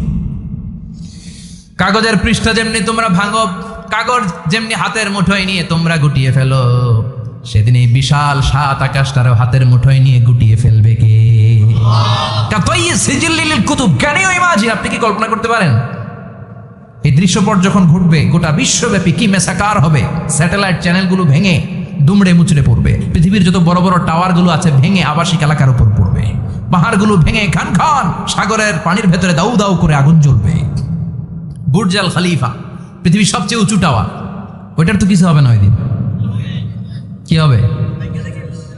কাগজের পৃষ্ঠা যেমনি তোমরা ভাঙো, কাগজ যেমনি হাতের মুঠোয় নিয়ে তোমরা গুটিয়ে ফেলো, সেদিন এই বিশাল 7 আকাশটারও হাতের মুঠোয় নিয়ে গুটিয়ে ফেলবে কে? কাতাইয়িস সিজিল্লি লিল কুতুব, ক্যান ইউ ইমাজিন? আপনি কি কল্পনা করতে পারেন এই দৃশ্যপট যখন ঘটবে গোটা বিশ্বব্যাপী কি মেসাকার হবে? স্যাটেলাইট চ্যানেলগুলো ভেঙে দুমড়ে মুচড়ে পড়বে, পৃথিবীর যত বড় বড় টাওয়ারগুলো আছে ভেঙে আবাসিক এলাকার উপর পড়বে, পাহাড়গুলো ভেঙে খান খান, সাগরের পানির ভেতরে দাউ দাউ করে আগুন জ্বলবে। বুর্জ আল খলিফা, পৃথিবীর সবচেয়ে উঁচু টাওয়ার, ওইটার তো কিছু হবে না, ওই দিন কি হবে?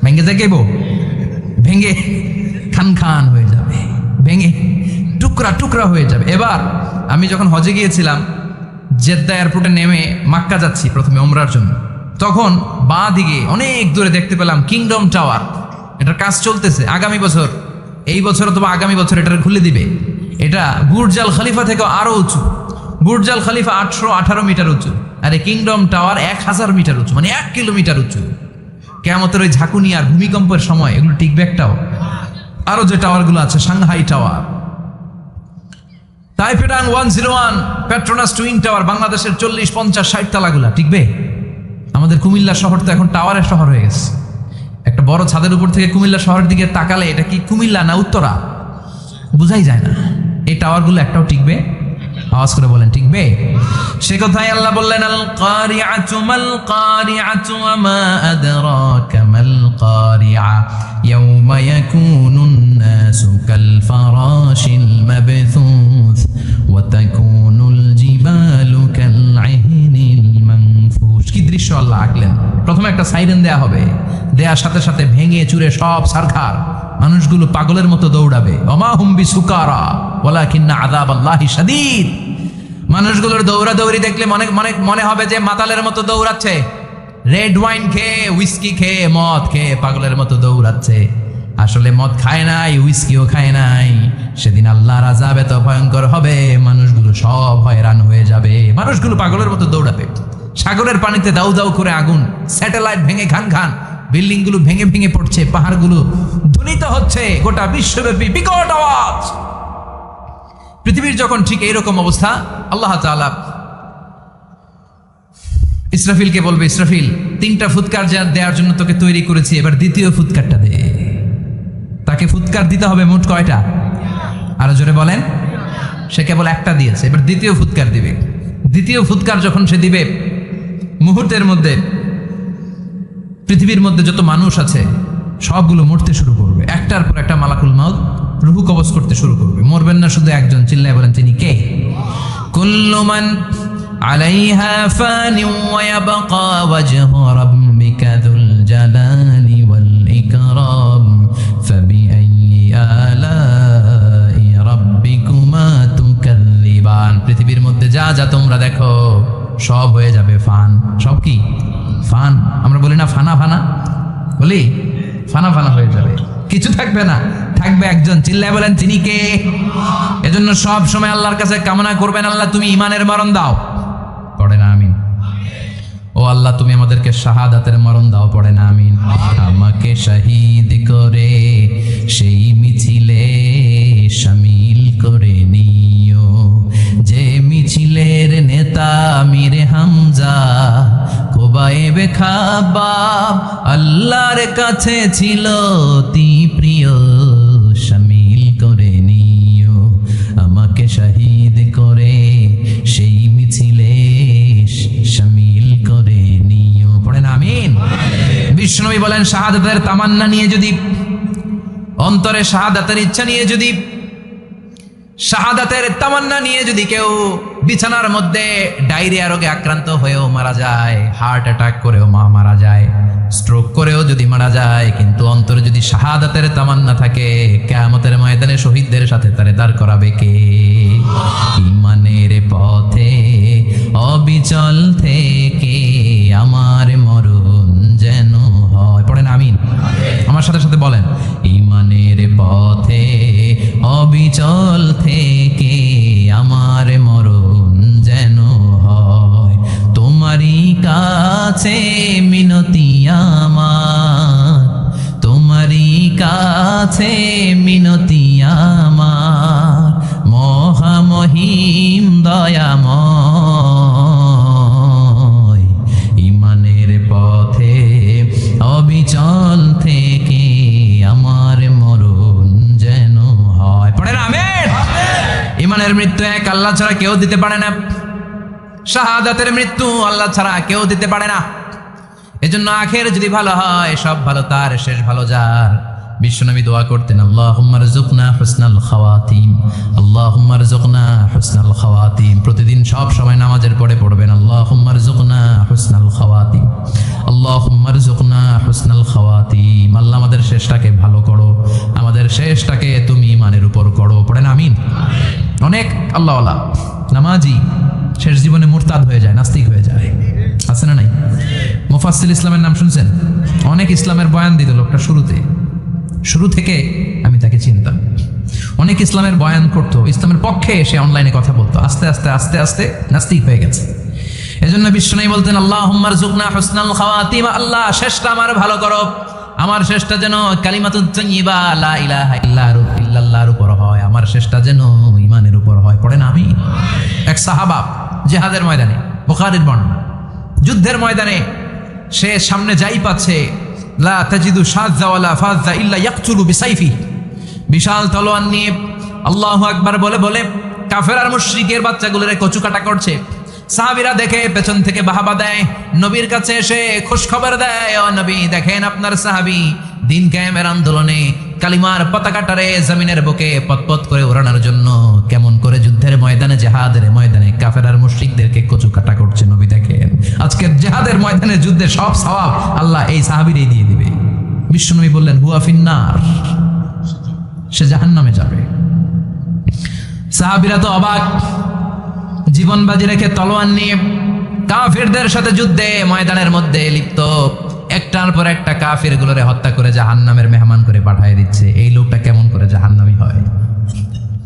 ভেঙে যাইব, ভেঙে খান খান হয়ে যাবে, ভেঙে টুকরা টুকরা হয়ে যাবে। এবার আমি যখন হজে গিয়েছিলাম, জেদ্দা এয়ারপোর্টে নেমে মাক্কা যাচ্ছি প্রথমে ওমরার জন্য, তখন বাঁ দিকে অনেক দূরে দেখতে পেলাম কিংডম টাওয়ার। এটার কাজ চলতেছে, আগামী বছর, এই বছর অথবা আগামী বছর এটা খুলে দিবে। এটা বুর্জ আল খলিফা থেকে আরো উঁচু। বুর্জ আল খলিফা 818 মিটার উঁচু, আর এই কিংডম টাওয়ার 1000 মিটার উঁচু, মানে 1 কিলোমিটার উঁচু। কিয়ামতের ওই ঝাঁকুনি আর ভূমিকম্পের সময় এগুলো টিকবে একটাও? আরো যে টাওয়ারগুলো আছে, সাংহাই টাওয়ার, তাইপেডাং 101, পেট্রোনাস টুইন টাওয়ার, বাংলাদেশের 40, 50, 60 তালাগুলা টিকবে? আমাদের কুমিল্লা শহর তো এখন টাওয়ারের শহর হয়ে গেছে। একটা বড় ছাদের উপর থেকে কুমিল্লা শহরের দিকে তাকালে এটা কি কুমিল্লা না উত্তরা বুঝাই যায় না। এই টাওয়ারগুলো একটাও টিকবে? আওয়াজ করে বলেন টিকবে? সে কথাই আল্লাহ বললেন আল কারিআতু মাল কারিআতু ওয়া মা আদরাকা মাল কারিআ ইয়াউমা ইয়াকুনুন নাসু কাল ফারাশিল মাবথুস ওয়া তাকুনুল জিবালু কাল আহিনিল মানফুশ। কি দৃশ্য আল্লাহ আঁকলেন! প্রথমে একটা সাইরেন দেয়া হবে, দেয়ার সাথে সাথে ভেঙে চুরে সব সারখার, মানুষগুলো পাগলের মতো দৌড়াবে। ওমা হুম বিসুকারা ওয়ালাকিন্না আযাবাল্লাহি শাদীদ। মানুষগুলোর দৌড়াদৌড়ি দেখলে মনে হবে যে মাতালের মতো দৌড়াচ্ছে, রেড ওয়াইন খেয়ে, হুইস্কি খেয়ে, মদ খেয়ে পাগলের মতো দৌড়াচ্ছে। আসলে মদ খায় নাই, হুইস্কিও খায় নাই। সেদিন আল্লাহর আযাব এত ভয়ঙ্কর হবে, মানুষগুলো সব হয়রান হয়ে যাবে, মানুষগুলো পাগলের মতো দৌড়াবে। সাগরের পানিতে দাউ দাউ করে আগুন, স্যাটেলাইট ভেঙে খান খান, বিল্ডিংগুলো ভেঙে ভেঙে পড়ছে, পাহাড়গুলো ধ্বনিত হচ্ছে, গোটা বিশ্বব্যাপী বিকট আওয়াজ। পৃথিবীর যখন ঠিক এইরকম অবস্থা, আল্লাহ তাআলা ইসরাফিলকে বলবে, ইসরাফিল 3টা ফুৎকার দেওয়ার জন্য তোকে তৈরি করেছি, এবার দ্বিতীয় ফুৎকারটা দে। তাকে ফুৎকার দিতে হবে মোট কয়টা? আরো জোরে বলেন। সে কেবল একটা দিয়েছে, এবার দ্বিতীয় ফুৎকার দিবে। দ্বিতীয় ফুৎকার যখন সে দিবে, মুহূর্তের মধ্যে পৃথিবীর মধ্যে যত মানুষ আছে সবগুলো মরতে শুরু করবে, একটার পর একটা মালাকুল মাউত রুহু কবজ করতে শুরু করবে। মরবেন না শুধু একজন, চিল্লায় বলেন তিনি কে? কুল্লু মান আলাইহা ফানি ওয়া ইয়াবকা ওয়াজহু রাব্বিকা যুল জালালি ওয়াল ইকরাম ফাবিআইয়ি আলাই রাব্বিকুমা তুকাল্লিবান। পৃথিবীর মধ্যে যা যা তোমরা দেখো সব হয়ে যাবে ফান। সব কি ফান? আমরা বলি না ফানা ফানা, বলি ফানা ফানা হয়ে যাবে, কিছু থাকবে না, থাকবে একজন। চিল্লায় বলেন তিনি কে? এজন্য সব সময় আল্লাহর কাছে কামনা করবেন, আল্লাহ তুমি ঈমানের মরণ দাও। পড়ে না আমিন। ও আল্লাহ তুমি আমাদেরকে শাহাদাতের মরণ দাও। পড়ে না আমিন। আমাকে শহীদ করে সেই মিছিলে শামিল করে নিও, যে মিছিলের নেতা আমির হামজা কোবায়েবে খাবাব আল্লাহর কাছে ছিল অতি প্রিয়, শামিল করে নিও। আমাকে শহীদ করে সেই মিছিলে শামিল করে নিও। পড়েন আমিন। বিশ্বনবী বলেন শাহাদাতের তামান্না নিয়ে যদি, অন্তরে শাহাদাতের ইচ্ছা নিয়ে যদি, শাহাদাতের তামান্না নিয়ে যদি কেউ বিছানার মধ্যে ডায়রিয়া রোগে আক্রান্ত হয়েও মারা যায়, হার্ট অ্যাটাক করেও মারা যায়, স্ট্রোক করেও যদি মারা যায়, কিন্তু অন্তরে যদি শাহাদাতের তামান্না থাকে, কিয়ামতের ময়দানে শহীদদের সাথে তারে দাঁড় করাবে কে? ঈমানের পথে অবিচল থেকে আমার মরণ যেন হয়। পড়েন আমিন। আমার সাথে সাথে বলেন, ঈমানের পথে অবিচল থেকে আমার মরণ যেন হয়। তোমারই কাছে মিনতি আমার, তোমারই কাছে মিনতি আমার, মহামহিম দয়াময়। ঈমানের পথে অবিচল থেকে আমার মরণ যেন হয়। পড়েন আমিন। ঈমানের মৃত্যু এক আল্লাহ ছাড়া কেউ দিতে পারে না, শাহাদাতের মৃত্যু আল্লাহ ছাড়া কেউ দিতে পারে না। এজন্য আখের যদি ভালো হয়, সব ভালো তার, শেষ ভালো যার। বিশ্বনবী দোয়া করতেন, আল্লাহুম্মা রযুকনা হুসনাল খাওয়াতিম, আল্লাহুম্মা রযুকনা হুসনাল খাওয়াতিম। প্রতিদিন সব সময় নামাজের পরে পড়বেন, আল্লাহুম্মা রযুকনা হুসনাল খাওয়াতিম, আল্লাহুম্মা রযুকনা হুসনাল খাওয়াতিম। আল্লাহ আমাদের শেষটাকে ভালো করো, আমাদের শেষটাকে তুমি ঈমানের উপর করো। পড়েন আমিন। অনেক আল্লাহওয়ালা নামাজি শেষ জীবনে মুরতাদ হয়ে যায়, নাস্তিক হয়ে যায়, আছে না নাই? মুফাসসিল ইসলামের নাম শুনছেন? অনেক ইসলামের বয়ান দিত লোকটা শুরু থেকে আমি তাকে চিনতাম। অনেক ইসলামের বয়ান করতো, ইসলামের পক্ষে এসে অনলাইনে কথা বলতো, আস্তে আস্তে আস্তে আস্তে নাস্তিক হয়ে গেছে। এজন্য বিশ্বনবী বলতেন, আল্লাহুম্মা রযুকনা হুসনাল খাওয়াতিম, আল্লাহ শেষটা আমার ভালো করো, আমার শেষটা যেন কালিমাতুত তাইয়্যিবা লা ইলাহা ইল্লাল্লাহর উপর হয়, আমার শেষটা যেন ঈমানের উপর হয়। পড়েন আমিন। এক সাহাবা জিহাদের ময়দানে, বুখারীর বর্ণনা, যুদ্ধের ময়দানে সে সামনে যাই পাচ্ছে, লা তাজিদু শাযযা ওয়ালা ফাযযা ইল্লা ইয়াকতুলু বিসাইফি, বিশাল তলোয়ার নিয়ে আল্লাহু আকবার বলে বলে কাফের আর মুশরিকের বাচ্চাগুলোরে কচুকাটা করছে। সাহাবীরা দেখে পেছন থেকে বাহাবা দেয়, নবীর কাছে এসে খোঁজ খবর দেয়, ও নবী দেখেন আপনার সাহাবী দিন কায়েমের আন্দোলনে কালিমার পতাকাটারে জমিনের বুকে পতপত করে ওড়ানোর জন্য কেমন করে যুদ্ধের ময়দানে, জিহাদের ময়দানে কাফের আর মুশরিকদেরকে কচুকাটা করছে। নবী দেখেন আজকে জিহাদের ময়দানে যুদ্ধে সব সওয়াব আল্লাহ এই সাহাবীরই দিয়ে দিবে। বিশ্বনবী বললেন, হুয়া ফিন্নার, সে জাহান্নামে যাবে। সাহাবীরা তো অবাক, জীবন বাজি রেখে তলোয়ার নিয়ে কাফেরদের সাথে যুদ্ধে ময়দানের মধ্যে লিপ্ত, একটার পর একটা কাফের গুলোরে হত্যা করে জাহান্নামের মেহমান করে পাঠিয়ে দিচ্ছে। এই লোকটা কেমন করে জাহান্নামী হয়?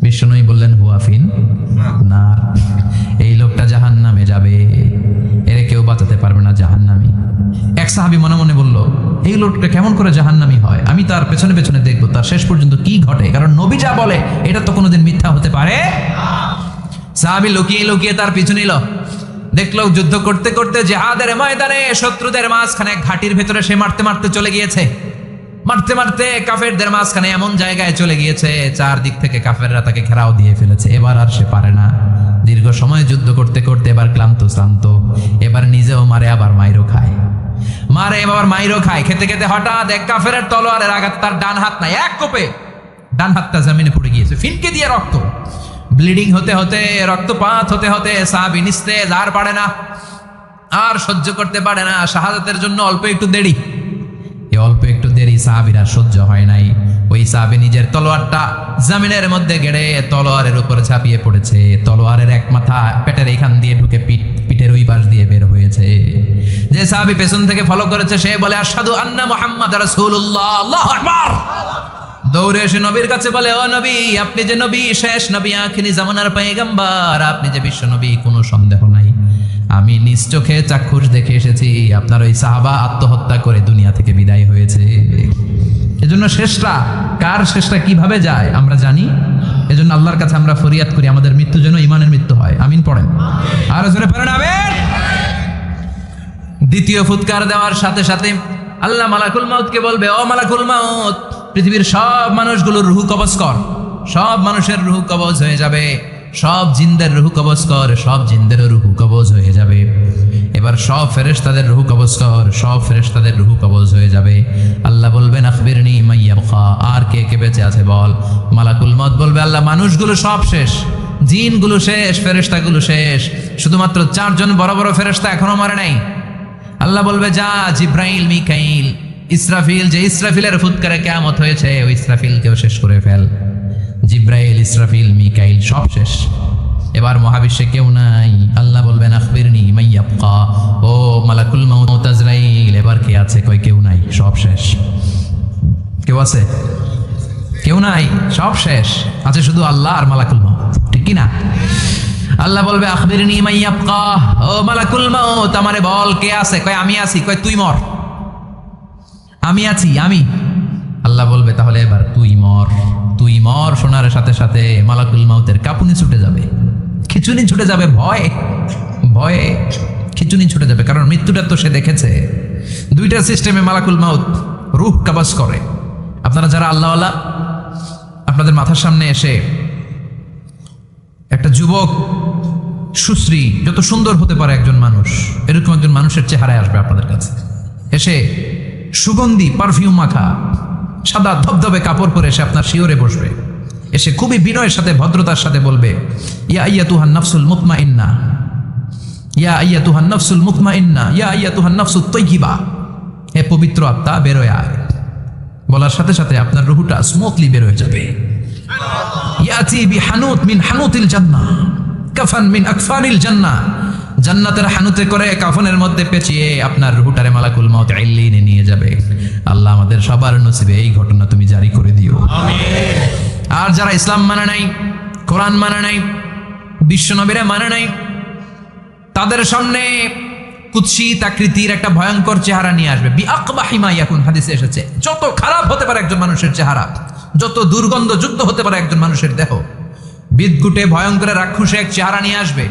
বিশ্বনবী বললেন, হুয়া ফিন নার, এই লোকটা জাহান্নামে যাবে, এর কেউ বাঁচাতে পারবে না, জাহান্নামী। এক সাহাবী মনে মনে বলল, এই লোকটা কেমন করে জাহান্নামী হয়, আমি তার পেছনে পেছনে দেখবো তার শেষ পর্যন্ত কি ঘটে, কারণ নবী যা বলে এটা তো কোনোদিন মিথ্যা হতে পারে। সাহাবী লুকিয়ে লুকিয়ে তার পিছু নিল, দেখলো যুদ্ধ করতে করতে জিহাদের ময়দানে শত্রুদের মাঝখানে ঘাটির ভেতরে সে মারতে মারতে চলে গিয়েছে, মারতে মারতে কাফেরদের মাঝখানে এমন জায়গায় চলে গিয়েছে চারদিক থেকে কাফেররা তাকে ঘেরাও দিয়ে ফেলেছে। এবার আর সে পারে না, দীর্ঘ সময় যুদ্ধ করতে করতে এবার ক্লান্ত শ্রান্ত, এবার নিজেও মারে আবার মাইরও খায়, মারে এবার মাইরও খায়। খেতে খেতে হঠাৎ এক কাফেরের তলোয়ারের আঘাত তার ডান হাত নাই, এক কোপে ডান হাতটা জমিনে পড়ে গিয়েছে, ফিনকে দিয়ে রক্ত, ব্লিডিং হতে হতে, রক্তপাত হতে হতে সাহাবী নিস্তেজ, আর পারে না, আর সহ্য করতে পারে না। শাহাদাতের জন্য অল্প একটু দেরি, এই অল্প একটু দেরি সাহাবীর আর সহ্য হয় নাই। ওই সাহাবী নিজের তলোয়ারটা জমিনের মধ্যে গেড়ে তলোয়ারের উপর ঝাঁপিয়ে পড়েছে, তলোয়ারের এক মাথা পেটের এখান দিয়ে ঢুকে পিঠ পিঠের ওই পাশ দিয়ে বের হয়েছে। যে সাহাবী পেছন থেকে ফলো করেছে সে বলে আশহাদু আন্না মুহাম্মাদ রাসূলুল্লাহ, আল্লাহু আকবার। দৌড়ে এসে নবীর কাছে বলে, ও নবী, আপনি যে নবী, শেষ নবী, আখিরি জামানার পয়গম্বর, আপনি যে বিশ্ব নবী, কোনো সন্দেহ নাই। আমি নিজ চোখে চাক্ষুষ দেখে এসেছি আপনার ওই সাহাবা আত্মহত্যা করে দুনিয়া থেকে বিদায় হয়েছে। এজন্য শেষটা কার, শেষটা কিভাবে যায় আমরা জানি। এজন্য আল্লাহর কাছে আমরা ফরিয়াদ করি আমাদের মৃত্যু যেন ঈমানের মৃত্যু হয়। আমিন পড়েন, আর জোরে পড়েন আমিন। দ্বিতীয় ফুৎকার দেওয়ার সাথে সাথে আল্লাহ মালাকুল মাউতকে বলবে, ও মালাকুল মাউত, পৃথিবীর সব মানুষগুলোর রুহু কবজ কর। সব মানুষের রুহু কবজ হয়ে যাবে, সব জিনদের রুহু কবজ কর, সব জিনদেরও রুহু কবজ হয়ে যাবে। এবার সব ফেরেশতাদের রুহু কবজ কর, সব ফেরেশতাদের রুহু কবজ হয়ে যাবে। আল্লাহ বলবেন আখবিরনি মা ইয়াবকা, আর কে কে বেঁচে আছে বল। মালাকুল মউত বলবে, আল্লাহ মানুষগুলো সব শেষ, জিনগুলো শেষ, ফেরেশতাগুলো শেষ, শুধুমাত্র 4 জন বড় বড় ফেরেশতা এখনো মরে নাই। আল্লাহ বলবে, যা জিব্রাইল, মিকাইল, ইসরাফিল, যে ইসরাফিলের ফুৎকারে কিয়ামত হয়েছে ওই ইসরাফিলকেও শেষ করে ফেল। জিব্রাইল, ইসরাফিল, মিকাইল সব শেষ। এবার মহাবিশ্বে কেউ নাই। আল্লাহ বলবেন আখবিরনি মা ইয়াবকা, ও মালাকুল মাউত আজরাইল, এবার কে আছে? কই কেউ নাই, সব শেষ। কেউ আছে? কেউ নাই, সব শেষ। আছে শুধু আল্লাহ আর মালাকুল মাউত, ঠিক কি না? আল্লাহ বলবে আখবিরনি মা ইয়াবকা, ও মালাকুল মাউত আমারে বল কে আছে? কয় আমি আছি। কয় তুই মর। আমি আছি, আমি। আল্লাহ বলবে তাহলে এবার তুই মর। তুই মর শোনার সাথে সাথে মালাকুল মাউতের কাঁপুনি ছুটে যাবে, খিচুনি ছুটে যাবে, ভয়ে ভয়ে খিচুনি ছুটে যাবে, কারণ মৃত্যুটা তো সে দেখেছে। দুইটা সিস্টেমে মালাকুল মাউত রূহ কবজ করে। আপনারা যারা আল্লাহওয়ালা, আপনাদের মাথার সামনে এসে একটা যুবক, সুশ্রী, যত সুন্দর হতে পারে একজন মানুষ, এরকম একজন মানুষের চেহারায় আসবে আপনাদের কাছে। এসে সুগন্ধি পারফিউম মাখা সাদা ধবধবে কাপড় পরে এসে আপনার শিওরে বসবে। এসে খুবই বিনয়ের সাথে, ভদ্রতার সাথে বলবে, ইয়া আইয়াতুহান নাফসুল মুতমাইন্না, ইয়া আইয়াতুহান নাফসুল মুতমাইন্না, ইয়া আইয়াতুহান নাফসুত তাইয়্যিবা, হে পবিত্র আত্মা বের হয়ে আয়। বলার সাথে সাথে আপনার রূহটা স্মুথলি বের হয়ে যাবে। ইয়াতি বিহানুত মিন হানুতিল জান্নাহ, কাফান মিন আকফানিল জান্নাহ, জান্নাতের হানুতে করে কাফনের মধ্যে পেঁচিয়ে আপনার রূহটারে মালাকুল মাউত ইল্লিনে নিয়ে যাবে। আল্লাহ আমাদের সবার নসিবে এই ঘটনা তুমি জারি করে দিও, আমিন। আর যারা ইসলাম মানে নাই, কোরআন মানে নাই, বিশ্বনবীরা মানে নাই, তাদের সামনে কুৎসিত আকৃতির একটা ভয়ঙ্কর চেহারা নিয়ে আসবে। বিআকবাহি মা ইয়াকুন, হাদিসে এসেছে, যত খারাপ হতে পারে একজন মানুষের চেহারা, যত দুর্গন্ধযুক্ত হতে পারে একজন মানুষের দেহ, বিদঘুটে ভয়ঙ্কর রাক্ষসে এক চেহারা নিয়ে আসবে।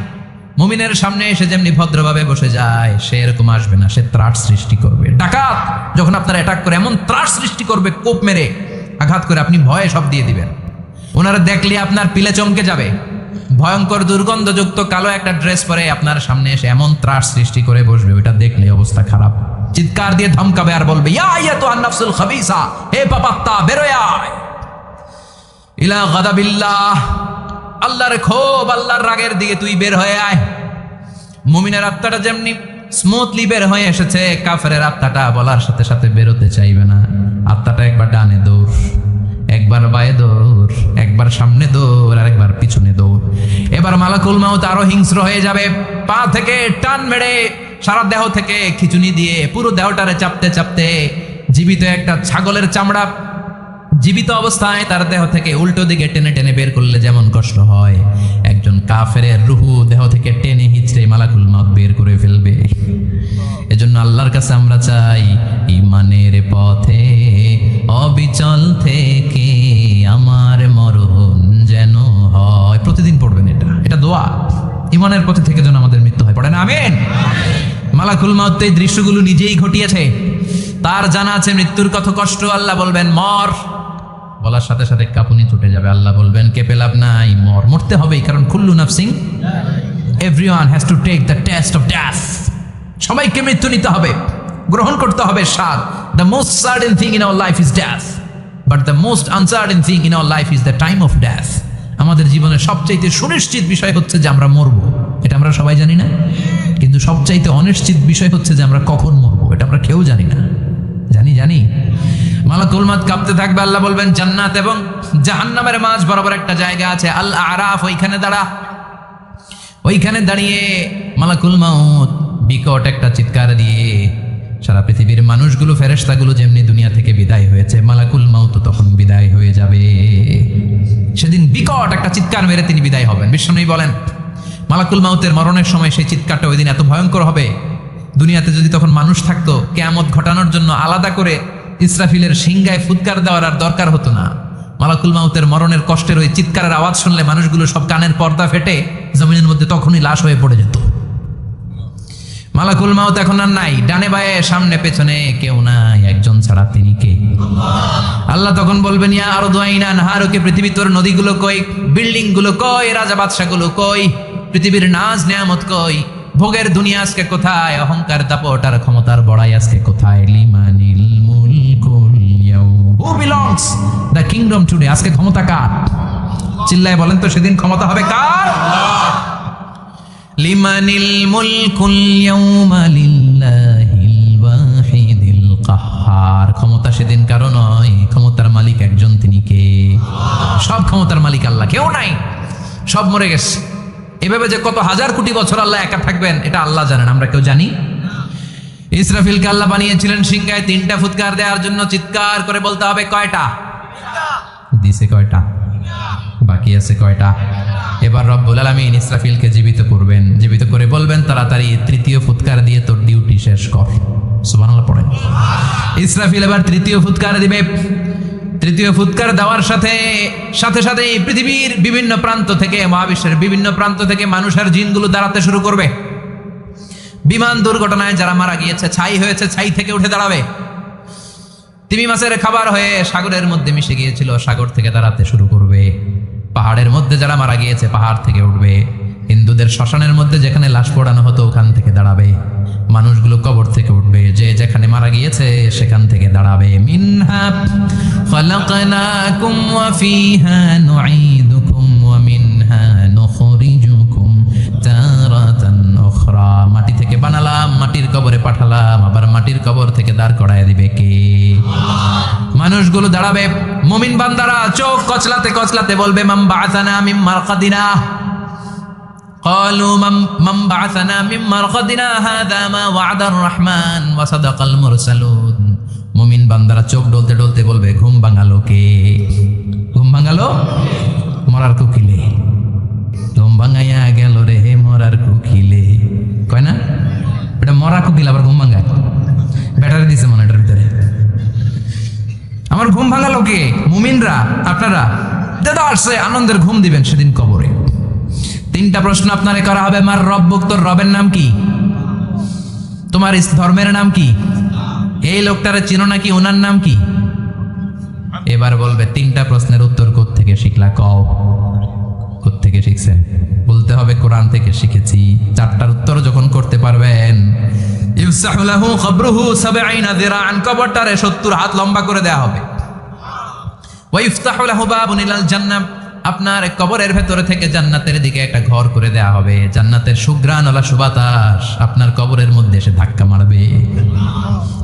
মুমিনের সামনে এসে যেমনি ভদ্রভাবে বসে যায়, সে এরকম আসবে না, সে ত্রাস সৃষ্টি করবে। ডাকাত যখন আপনার অ্যাটাক করে এমন ত্রাস সৃষ্টি করবে, কোপ মেরে আঘাত করে আপনি ভয়ে সব দিয়ে দিবেন। ওনারা দেখলে আপনার পিলে চমকে যাবে। ভয়ঙ্কর দুর্গন্ধযুক্ত কালো একটা ড্রেস পরে আপনার সামনে এসে এমন ত্রাস সৃষ্টি করে বসবে, ওইটা দেখলে অবস্থা খারাপ। চিৎকার দিয়ে ধমকাবে আর বলবে, ইয়া আইয়াতুহান নাফসুল খাবিসা, হে পাপাত্তা বের হয়ে আয় ইলা গাদাবিল্লাহ, আল্লাহর ক্ষোভ, আল্লাহর রাগের দিকে তুই বের হয়ে আয়। মুমিনের আত্মাটা যেমনি স্মুথলি বের হয়ে এসেছে, কাফেরের আত্মাটা বলার সাথে সাথে বেরোতে চাইবে না। আত্মাটা একবার ডানে দৌড়, একবার বায়ে দৌড়, একবার সামনে দৌড়, আর একবার পিছনে দৌড়। এবার মালাকুল মাউত আরো হিংস্র হয়ে যাবে। পা থেকে টান মেরে সারা দেহ থেকে খিচুনি দিয়ে পুরো দেহটারে চাপতে চাপতে জীবিত একটা ছাগলের চামড়া জীবিত অবস্থায় তার দেহ থেকে উল্টো দিকে টেনে টেনে বের করলে যেমন কষ্ট হয়, একজন কাফেরের রুহু দেহ থেকে টেনে হিচড়ে মালাকুল মাউত বের করে ফেলবে। এজন্য আল্লাহর কাছে আমরা চাই, ঈমানের পথে অবিচল থেকে আমার মরণ যেন হয়। প্রতিদিন পড়বেন এটা দোয়া। ঈমানের পথে থেকে যেন আমাদের মৃত্যু হয়, পড়েন আমিন। মালাকুল মাউত এই দৃশ্যগুলো নিজেই ঘটিয়েছে, তার জানা আছে মৃত্যুর কত কষ্ট। আল্লাহ বলবেন মর, বলার সাথে সাথে কাঁপুনি ছুটে যাবে। আল্লাহ বলবেন কেঁপে লাভ নাই, মর, মরতে হবেই, কারণ কুল্লু নাফসিন, everyone has to take the test of death. সবাইকে মৃত্যু নিতে হবে, গ্রহণ করতে হবে স্বাদ। The most certain thing in our life is death, but the most uncertain thing in our life is the time of death. আমাদের জীবনের সবচাইতে সুনিশ্চিত বিষয় হচ্ছে যে আমরা মরবো, এটা আমরা সবাই জানি না, কিন্তু সবচাইতে অনিশ্চিত বিষয় হচ্ছে যে আমরা কখন মরবো, এটা আমরা কেউ জানি না। জানি মালাকুল মাউত কাঁপতে থাকবে। আল্লাহ বলবেন জান্নাত এবং জাহান্নামের মাঝ বরাবর একটা জায়গা আছে, আল আরাফ, ওইখানে দাঁড়া। ওইখানে দাঁড়িয়ে মালাকুল মাউত বিকট একটা চিৎকার দিয়ে সারা পৃথিবীর মানুষগুলো, ফেরেশতাগুলো যেমনি দুনিয়া থেকে বিদায় হয়েছে, মালাকুল মাউত তখন বিদায় হয়ে যাবে। সেদিন বিকট একটা চিৎকার মেরে তিনি বিদায় হবেন। বিশ্বনবী বলেন, মালাকুল মাউতের মরণের সময় সেই চিৎকারটা ওই দিন এত ভয়ঙ্কর হবে, দুনিয়াতে যদি তখন মানুষ থাকতো, কিয়ামত ঘটানোর জন্য আলাদা করে ইসরাফিলের সিংগায় ফুৎকার দেওয়ার আর দরকার হতো না। মালাকুল মাউতের মরণের কষ্টের ওই চিৎকারের আওয়াজ শুনলে মানুষগুলো সব কানের পর্দা ফেটে জমিনের মধ্যে তখনই লাশ হয়ে পড়ে যেত। মালাকুল মাউত এখন আর নাই, ডানে বায়ে সামনে পেছনে কেউ নাই, একজন ছাড়া তিনি কে? আল্লাহ তখন বলবেন, ইয়া আরদু আইনা নাহারুকে, পৃথিবী তোর নদীগুলো কই, বিল্ডিং গুলো কই, রাজা বাদশা গুলো কই, পৃথিবীর নাজ নেয়ামত কই, ভোগের দুনিয়া আজকে কোথায়, অহংকার দাপট আর ক্ষমতার বড়াই আজকে কোথায়? লিমানিল মুলকুল ইয়াউম, who belongs the kingdom today, আজকে ক্ষমতা কার? চিল্লায় বলেন তো, সেদিন ক্ষমতা হবে কার? লিমানিল মুলকুল ইয়াউমা লিল্লাহিল ওয়াহিদিল কাহ্হার, ক্ষমতা সেদিন কারো নয়, ক্ষমতার মালিক একজন, তিনি কে? সব ক্ষমতার মালিক আল্লাহ, কেউ নাই, সব মরে গেছে। এভাবে যে কত হাজার কোটি বছর আল্লাহ একা থাকবেন এটা আল্লাহ জানেন, আমরা কেউ জানি? ইসরাফিলকে আল্লাহ বানিয়েছিলেন সিংহায় 3টা ফুৎকার দেওয়ার জন্য, চিৎকার করে বলতে হবে কয়টা? দিছে কয়টা? বাকি আছে কয়টা? এবার রব্বুল আলামিন ইসরাফিলকে জীবিত করবেন, জীবিত করে বলবেন, তাড়াতাড়ি 3য় ফুৎকার দিয়ে তোর ডিউটি শেষ কর। সুবহানাল্লাহ পড়েন। ইসরাফিল এবার 3য় ফুৎকার দিবে। 3য় ফুৎকার দেওয়ার সাথে সাথে পৃথিবীর বিভিন্ন প্রান্ত থেকে, মহাবিশ্বের বিভিন্ন প্রান্ত থেকে মানুষের জিনগুলো দাঁড়াতে শুরু করবে। বিমান দুর্ঘটনায় যারা মারা গিয়েছে, ছাই হয়েছে, ছাই থেকে উঠে দাঁড়াবে। তিমি মাছের খাবার হয়ে সাগরের মধ্যে মিশে গিয়েছিল, সাগর থেকে দাঁড়াতে শুরু করবে। পাহাড়ের মধ্যে যারা মারা গিয়েছে, পাহাড় থেকে উঠবে। হিন্দুদের শ্মশানের মধ্যে যেখানে লাশ পোড়ানো হতো, ওখান থেকে দাঁড়াবে। মানুষগুলো কবর থেকে উঠবে, যে যেখানে মারা গিয়েছে সেখান থেকে দাঁড়াবে। মিনহা খালাকনাকুম ওয়া ফিহা নুঈদুকুম ওয়া মিনহা নুখরিজুকুম তারাতান উখরা, মাটি থেকে বানালাম, মাটির কবরে পাঠালাম, আবার মাটির কবর থেকে দাঁড় করায় দিবে কে? মানুষগুলো দাঁড়াবে। মুমিন বান্দারা চোখ কচলাতে কচলাতে বলবে, মাম বাআসানা মিন মারকাদিনা, قالوا من بعثنا من مرقدنا هذا ما وعد الرحمن وصدق المرسلون। মুমিন বান্দারা চোখ ডলতে ডলতে বলবে, ঘুম ভাঙালো কে? ঘুম ভাঙালো মরার কুকিলে, ঘুম ভাঙাইয়া গেল রে মরার কুকিলে। কয় না এটা মরা কুকিল, আবার ঘুম ভাঙায়, ব্যাটারি দিছে মনে এটার ভিতরে। আমার ঘুম ভাঙালো কে? মুমিনরা, আপনারা দাদা আসছে, আনন্দের ঘুম দিবেন সেদিন কবরে। 3টা প্রশ্ন আপনারে করা হবে। মার রব্বুক, তোর রবের নাম কি? তোমার ধর্মের নাম কি? এই লোকটারে চিনো নাকি? ওনার নাম কি? এবার বলবে 3টা প্রশ্নের উত্তর কোত্থেকে শিখলা? কও কোত্থেকে শিখছেন? বলতে হবে কোরআন থেকে শিখেছি। 4টার উত্তর যখন করতে পারবেন, ইফসাহু লাহু কবরুহু 70 যিরাআন, কবরটারে 70 হাত লম্বা করে দেয়া হবে। ওয়া ইফতাহু লাহু বাবুন ইলাল জান্নাহ, আপনার কবরের ভেতরে থেকে জান্নাতের দিকে একটা ঘর করে দেয়া হবে। জান্নাতের সুঘ্রাণওয়ালা সুবাতাস আপনার কবরের মধ্যে এসে ধাক্কা মারবে।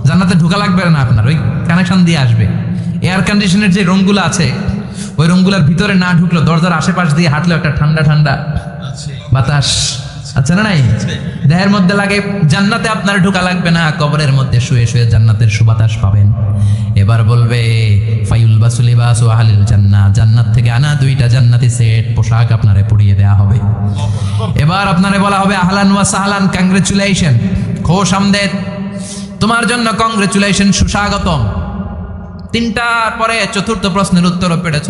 জান্নাতে ঢোকা লাগবে না, আপনার ওই কানেকশন দিয়ে আসবে। এয়ার কন্ডিশনের যে রুমগুলো আছে, ওই রুমগুলোর ভিতরে না ঢুকলো, দরজার আশেপাশ দিয়ে হাঁটলো একটা ঠান্ডা ঠান্ডা বাতাস আছে না? নাই, দেহের মধ্যে লাগে। জান্নাতে আপনার ঢোকা লাগবে না, কবরের মধ্যে শুয়ে শুয়ে জান্নাতের সুবাতাস পাবেন। এবার বলবে ফায়ুলবাসু লিবাসু আহলিল জান্নাহ, জান্নাত থেকে আনা 2টা জান্নাতি সেট পোশাক আপনারে পরিয়ে দেয়া হবে। এবার আপনারে বলা হবে আহলান ওয়া সাহলান, কংগ্রেচুলেশন, খোশ আমদেদ, তোমার জন্য কংগ্রেচুলেশন, সুস্বাগতম। 3টার পরে 4র্থ প্রশ্নের উত্তরও পেয়েছ,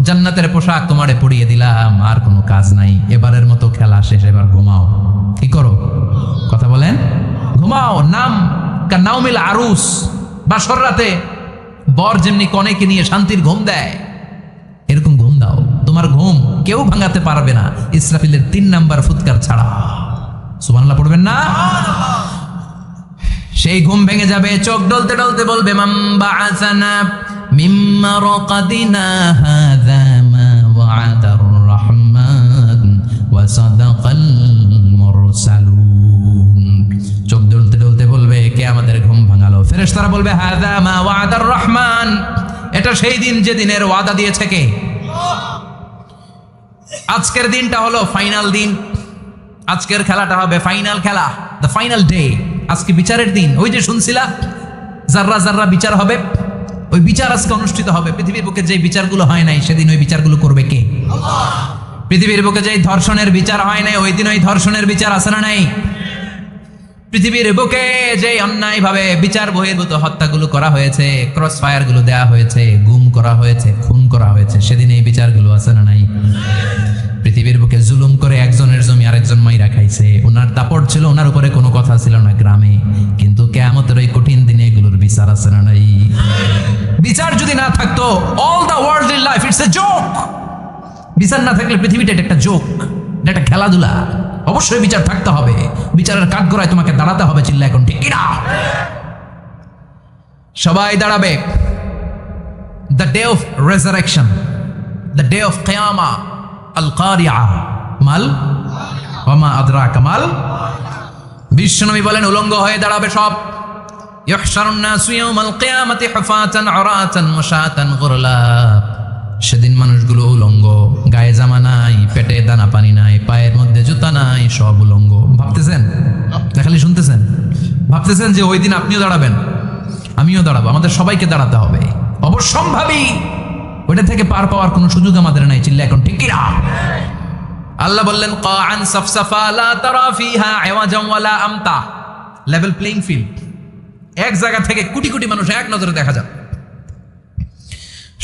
জান্নাতের পোশাক তোমারে পরিয়ে দিলাম, আর কোনো কাজ নাই, এবারের মতো খেলা শেষ, এবার ঘুমাও। কি করো? কথা বলেন, ঘুমাও। নাম কানাউমিল আরুস, বাসর রাতে বর যেমনি কনেকে নিয়ে শান্তির ঘুম দেয়, এরকম ঘুম দাও। তোমার ঘুম কেউ ভাঙাতে পারবে না, ইসরাফিলের 3 নাম্বার ফুৎকার ছাড়া। সুবহানাল্লাহ পড়বেন না? সেই ঘুম ভেঙে যাবে, চোখ ডলতে ডলতে বলবে, মাম বাআসানা মিন মারকাদিনা হাযা মা ওয়া'দার রহমান ওয়া সাদাকাল মুরসালুন। চোখ ডলতে ডলতে বলবে, কে আমাদের ঘুম ভাঙালো? ফেরেশতারা বলবে, হাযা মা ওয়া'দার রহমান, এটা সেই দিন যে দিনের ওয়াদা দিয়েছে কে? আজকের দিনটা হলো ফাইনাল দিন। আজকের খেলাটা হবে ফাইনাল খেলা, দ্য ফাইনাল ডে। আজকে বিচারের দিন। ওই যে শুনছিলা জাররা জাররা বিচার হবে, ওই বিচার আজকে অনুষ্ঠিত হবে। পৃথিবীর বুকে যে বিচারগুলো হয় নাই সেদিন ওই বিচারগুলো করবে কে? আল্লাহ। পৃথিবীর বুকে যে ধর্ষণের বিচার হয় নাই ওই দিন ওই ধর্ষণের বিচার আছে না নাই? পৃথিবীর বুকে যে অন্যায় ভাবে বিচার বহির্ভূত হত্যাগুলো করা হয়েছে, ক্রস ফায়ার গুলো দেওয়া হয়েছে, গুম করা হয়েছে, খুন করা হয়েছে, সেদিন এই বিচারগুলো আছে না নাই? পৃথিবীর বুকে জুলুম করে একজনের জমি আরেকজন মাইরা খাইছে, ওনার দাপট ছিল, ওনার উপরে কোনো কথা ছিল না গ্রামে, কিন্তু কিয়ামতের ওই কঠিন দিনে এগুলোর বিচার আছে না নাই? বিচার যদি না থাকতো, all the worldly life it's a joke. বিচার না থাকলে পৃথিবীটা এটা একটা জোক, এটা একটা খেলাধুলা। অবশ্যই বিচার থাকতে হবে, বিচারের কাঠগড়ায় তোমাকে দাঁড়াতে হবে। চিল্লা এখন ঠিক কিনা? সবাই দাঁড়াবে। The day of resurrection, the day of কিয়ামা, আল কারিয়া মাল ওয়া মা আদরাকা মাল। বিশ্বনবী বলেন উলঙ্গ হয়ে দাঁড়াবে সব। ইহশারুন নাসু ইয়াউমাল কিয়ামাতি হুফাতান উরাতান মুশাতান গুরলা। সেদিন মানুষগুলো উলঙ্গ, গায়ে জামা নাই, পেটে দানা পানি নাই, পায়ের মধ্যে জুতা নাই, সব উলঙ্গ। ভাবতেছেন না খালি শুনতেছেন? ভাবতেছেন যে ওই দিন আপনিও দাঁড়াবেন, আমিও দাঁড়াবো, আমাদের সবাইকে দাঁড়াতে হবে। অবশ্যম্ভাবী, ওইটা থেকে পার পাওয়ার কোনো সুযোগ আমাদের নাই। চিল্লা এখন ঠিক কিনা? আল্লাহ বললেন কাআন সাফসাফা লা তারা ফিহা আওয়াজাম ওয়ালা আমতা। Level playing field. এক জায়গা থেকে কোটি কোটি মানুষ এক নজরে দেখা যাবে।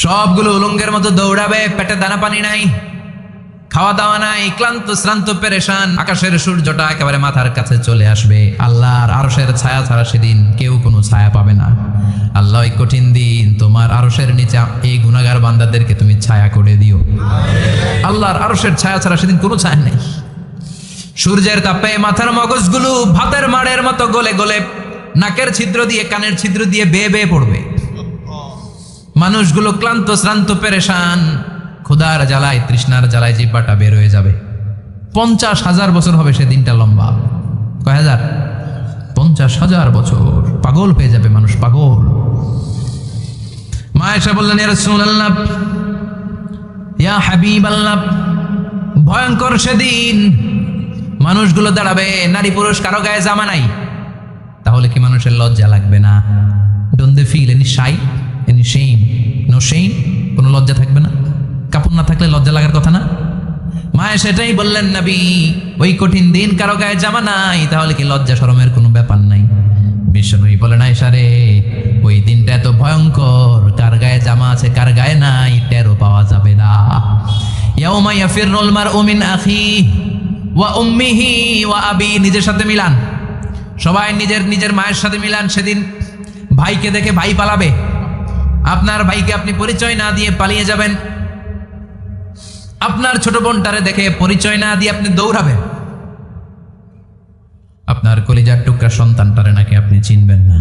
সবগুলো উলঙ্গের মতো দৌড়াবে, পেটে দানা পানি নাই, খাওয়া দাওয়া নাই, ক্লান্ত শ্রান্ত পেরেশান। আকাশের সূর্যটা একেবারে মাথার কাছে চলে আসবে। আল্লাহর আরশের ছায়া ছাড়া সেদিন কেউ কোনো ছায়া পাবে না। আল্লাহ এই কঠিন দিন তোমার আরশের নিচে এই গুনাহগার বান্দাদেরকে তুমি ছায়া করে দিও। আল্লাহর আরশের ছায়া ছাড়া সেদিন কোনো ছায়া নেই। সূর্যের তাপে মাথার মগজগুলো ভাতের মাড়ের মতো গলে গলে নাকের ছিদ্র দিয়ে কানের ছিদ্র দিয়ে বেয়ে বেয়ে পড়বে। মানুষগুলো ক্লান্ত শ্রান্ত পেরেশান, ক্ষুধার জ্বালায় তৃষ্ণার জ্বালায় জিহ্বাটা বের হয়ে যাবে। 50,000 বছর হবে সেদিনটা লম্বা। কয় হাজার? 50,000 বছর। পাগল হয়ে যাবে মানুষ, পাগল। মা আয়েশা বললেন ইয়া রাসূলুল্লাহ, ইয়া হাবিবাল্লাহ, ভয়ঙ্কর সেদিন। মানুষগুলো দাঁড়াবে, নারী পুরুষ কারো গায়ে জামা নাই। তাহলে কি মানুষের লজ্জা লাগবে না? Don't they feel any shy, any shame? No shame. কোনো লজ্জা থাকবে না? কাপড় না থাকলে লজ্জা লাগার কথা না? মায়ে সেটাই বললেন নবী, ওই কঠিন দিন কারো গায়ে জামা নাই, তাহলে কি লজ্জা শরমের কোনো ব্যাপার নাই? বিশ্বনবী বলেন আয়েশা রে, ওই দিনটা এত ভয়ঙ্কর, কার গায়ে জামা আছে কার গায়ে নাই টেরও পাওয়া যাবে না। ইয়াউমা ইয়াফিরুল মারউ মিন আখিহি ওয়া উম্মিহি ওয়া আবি। নিজের সাথে মিলান, সবাই নিজের নিজের মায়ের সাথে মিলান। সেদিন ভাইকে দেখে ভাই পালাবে। আপনার ভাইকে আপনি পরিচয় না দিয়ে পালিয়ে যাবেন। আপনার ছোট বোনটারে দেখে পরিচয় না দিয়ে আপনি দৌড়াবেন। আপনার কলিজার টুকরা সন্তানটারে নাকি আপনি চিনবেন না।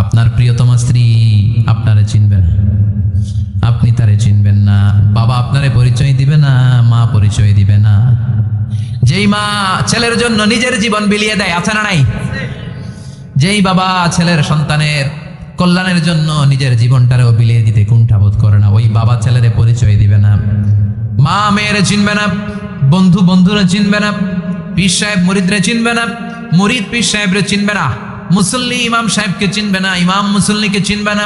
আপনার প্রিয়তমা স্ত্রী আপনারে চিনবে না, আপনি তারে চিনবেন না। বাবা আপনারে পরিচয় দিবে না, মা পরিচয় দিবে না। যেই মা ছেলের জন্য নিজের জীবন বিলিয়ে দেয়, আছে না নাই? যেই বাবা ছেলের সন্তানের কল্যাণের জন্য নিজের জীবনটারেও বিলিয়ে দিতে কুণ্ঠাবোধ করে না, ওই বাবা ছেলেরে পরিচয় দিবে না। মা মেয়েরে চিনবে না, বন্ধু বন্ধুরে চিনবে না, পীর সাহেব মুরিদরে চিনবে না, মুরিদ পীর সাহেবরে চিনবে না, মুসল্লি ইমাম সাহেবকে চিনবে না, ইমাম মুসল্লিকে চিনবে না,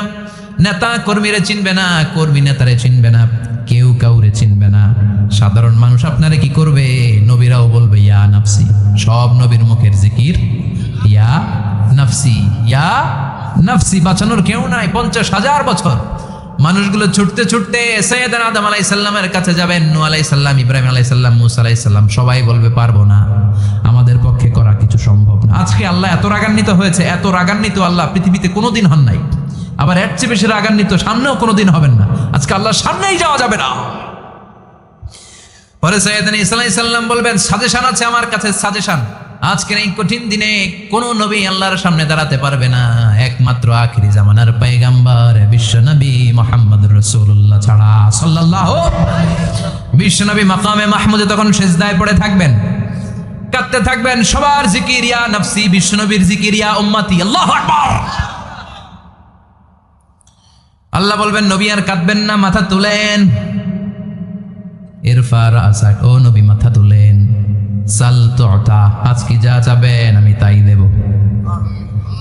নেতা কর্মীরে চিনবে না, কর্মী নেতারে চিনবে না, কেউ কাউরে চিনবে না। সাধারণ মানুষ আপনারে কি করবে? নবীরাও বলবে ইয়া নাফসি। সব নবীর মুখের জিকির ইয়া নাফসি, ইয়া নাফসি। বাঁচানোর কেউ নাই। 50,000 বছর মানুষগুলো ছুটতে ছুটতে সৈয়দনা আদম আলাইহিস সালামের কাছে যাবেন। নূহ আলাইহিস সালাম, ইব্রাহিম আলাইহিস সালাম, মুসা আলাইহিস সালাম, সবাই বলবে পারবো না, আমাদের পক্ষে করা কিছু সম্ভব না। আজকে আল্লাহ এত রাগান্বিত হয়েছে, এত রাগান্বিত আল্লাহ পৃথিবীতে কোনোদিন হন নাই। আবার এর চেয়ে বেশি রাগান্বিত সামনেও কোনোদিন হবেন না। আজকে আল্লাহর সামনেই যাওয়া যাবে না। পরে সৈয়দনা ঈসা আলাইহিস সালাম বলবেন সাজেশন আছে আমার কাছে, সাজেশন। আজকের এই কঠিন দিনে কোন নবী আল্লাহর সামনে দাঁড়াতে পারবে না, একমাত্র আখিরি জামানার পয়গম্বর বিশ্ব নবী মুহাম্মদুর রাসূলুল্লাহ ছাড়া সাল্লাল্লাহু। বিশ্ব নবী মাকামে মাহমুদে তখন সিজদায় পড়ে থাকবেন, কাঁদতে থাকবেন। সবার জিকির ইয়া নফসি, বিশ্ব নবীর জিকির ইয়া উম্মতি। আল্লাহু আকবার। আল্লাহ বলবেন নবী আর কাঁদবেন না, মাথা তুলেন। ইরফা রাসাক, ও নবী মাথা তুলেন। সাল তুতা, আজকে যা চাবেন আমি তাই দেব।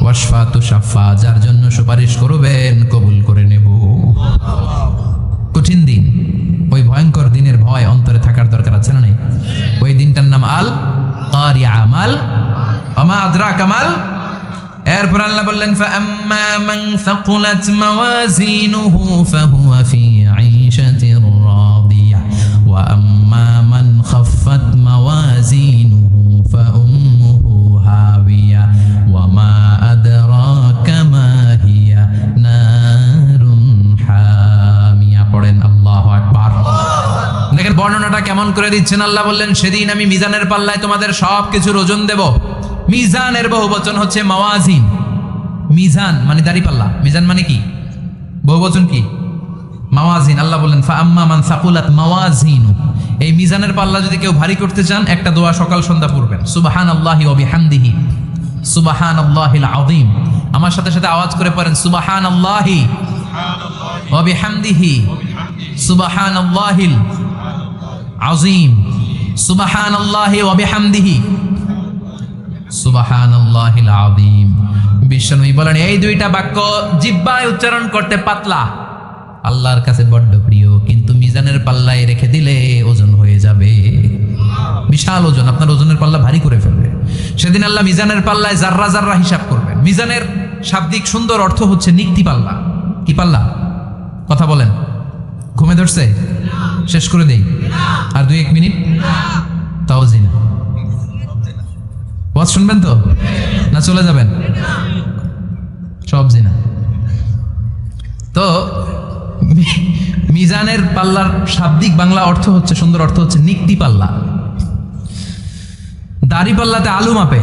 ওয়াশফা তুশাফা, যার জন্য সুপারিশ করবেন কবুল করে নেব। কঠিন দিন, ওই ভয়ঙ্কর দিনের ভয় অন্তরে থাকার দরকার আছে না নাই? ওই দিনটার নাম আল কারিয়া, মাল ওমা আদরাকা মাল। এরপর আল্লাহ বললেন ফাআম্মা মান সাকুলাত মাওয়াজিনুহু ফাহুয়া ফি আইশাতির রাদিয়া ওয়া আম্মা মান খাফফাত মাওয়াজিনুহু ফাউম্মুহু হাবিয়া ওয়া মা আদরাকা মা হিয়া নারুন হামিয়া। পড়েন আল্লাহু আকবার। দেখেন বর্ণনাটা কেমন করে দিচ্ছেন আল্লাহ। বললেন সেদিন আমি মিজানের পাল্লায় তোমাদের সব কিছুর ওজন দেব। মিজানের বহুবচন হচ্ছে মাওয়াজিন। মিজান মানে দাড়িপাল্লা, মিজান মানে কি? বহুবচন কি? মাওয়াজিন। আল্লাহ বললেন ফাআম্মা মান সাকুলাত মাওয়াজিনু, এই মিজানের পাল্লা যদি কেউ ভারী করতে চান একটা দোয়া সকাল সন্ধ্যা পড়বেন, সুবহানাল্লাহি ওয়া বিহামদিহি, সুবহানাল্লাহিল আযীম। আমার সাথে সাথে আওয়াজ করে পড়েন সুবহানাল্লাহি ওয়া বিহামদিহি, সুবহানাল্লাহিল আযীম, সুবহানাল্লাহি ওয়া বিহামদিহি, সুবহানাল্লাহিল আযীম। বিশ্বনবী বলেন এই দুইটা বাক্য জিহ্বায় উচ্চারণ করতে পাতলা, আল্লাহর কাছে বড্ড প্রিয়, কিন্তু মিজানের পাল্লায় রেখে দিলে ওজন হয়ে যাবে, বিশাল ওজন, আপনার ওজনের পাল্লা ভারী করে ফেলবে। সেদিন আল্লাহ মিজানের পাল্লায় জাররা জাররা হিসাব করবেন। মিজানের শাব্দিক সুন্দর অর্থ হচ্ছে নিক্তি পাল্লা। কি পাল্লা? কথা বলেন। ঘুমে ধরছে? শেষ করে দেই আর 2-1 মিনিট। তাও জিনা ওয়াজ শুনবেন তো না চলে যাবেন? সব জিনা। তো মিজানের পাল্লার শাব্দিক বাংলা অর্থ হচ্ছে, সুন্দর অর্থ হচ্ছে নিক্তি পাল্লা। দাড়ি পাল্লাতে আলু মাপে,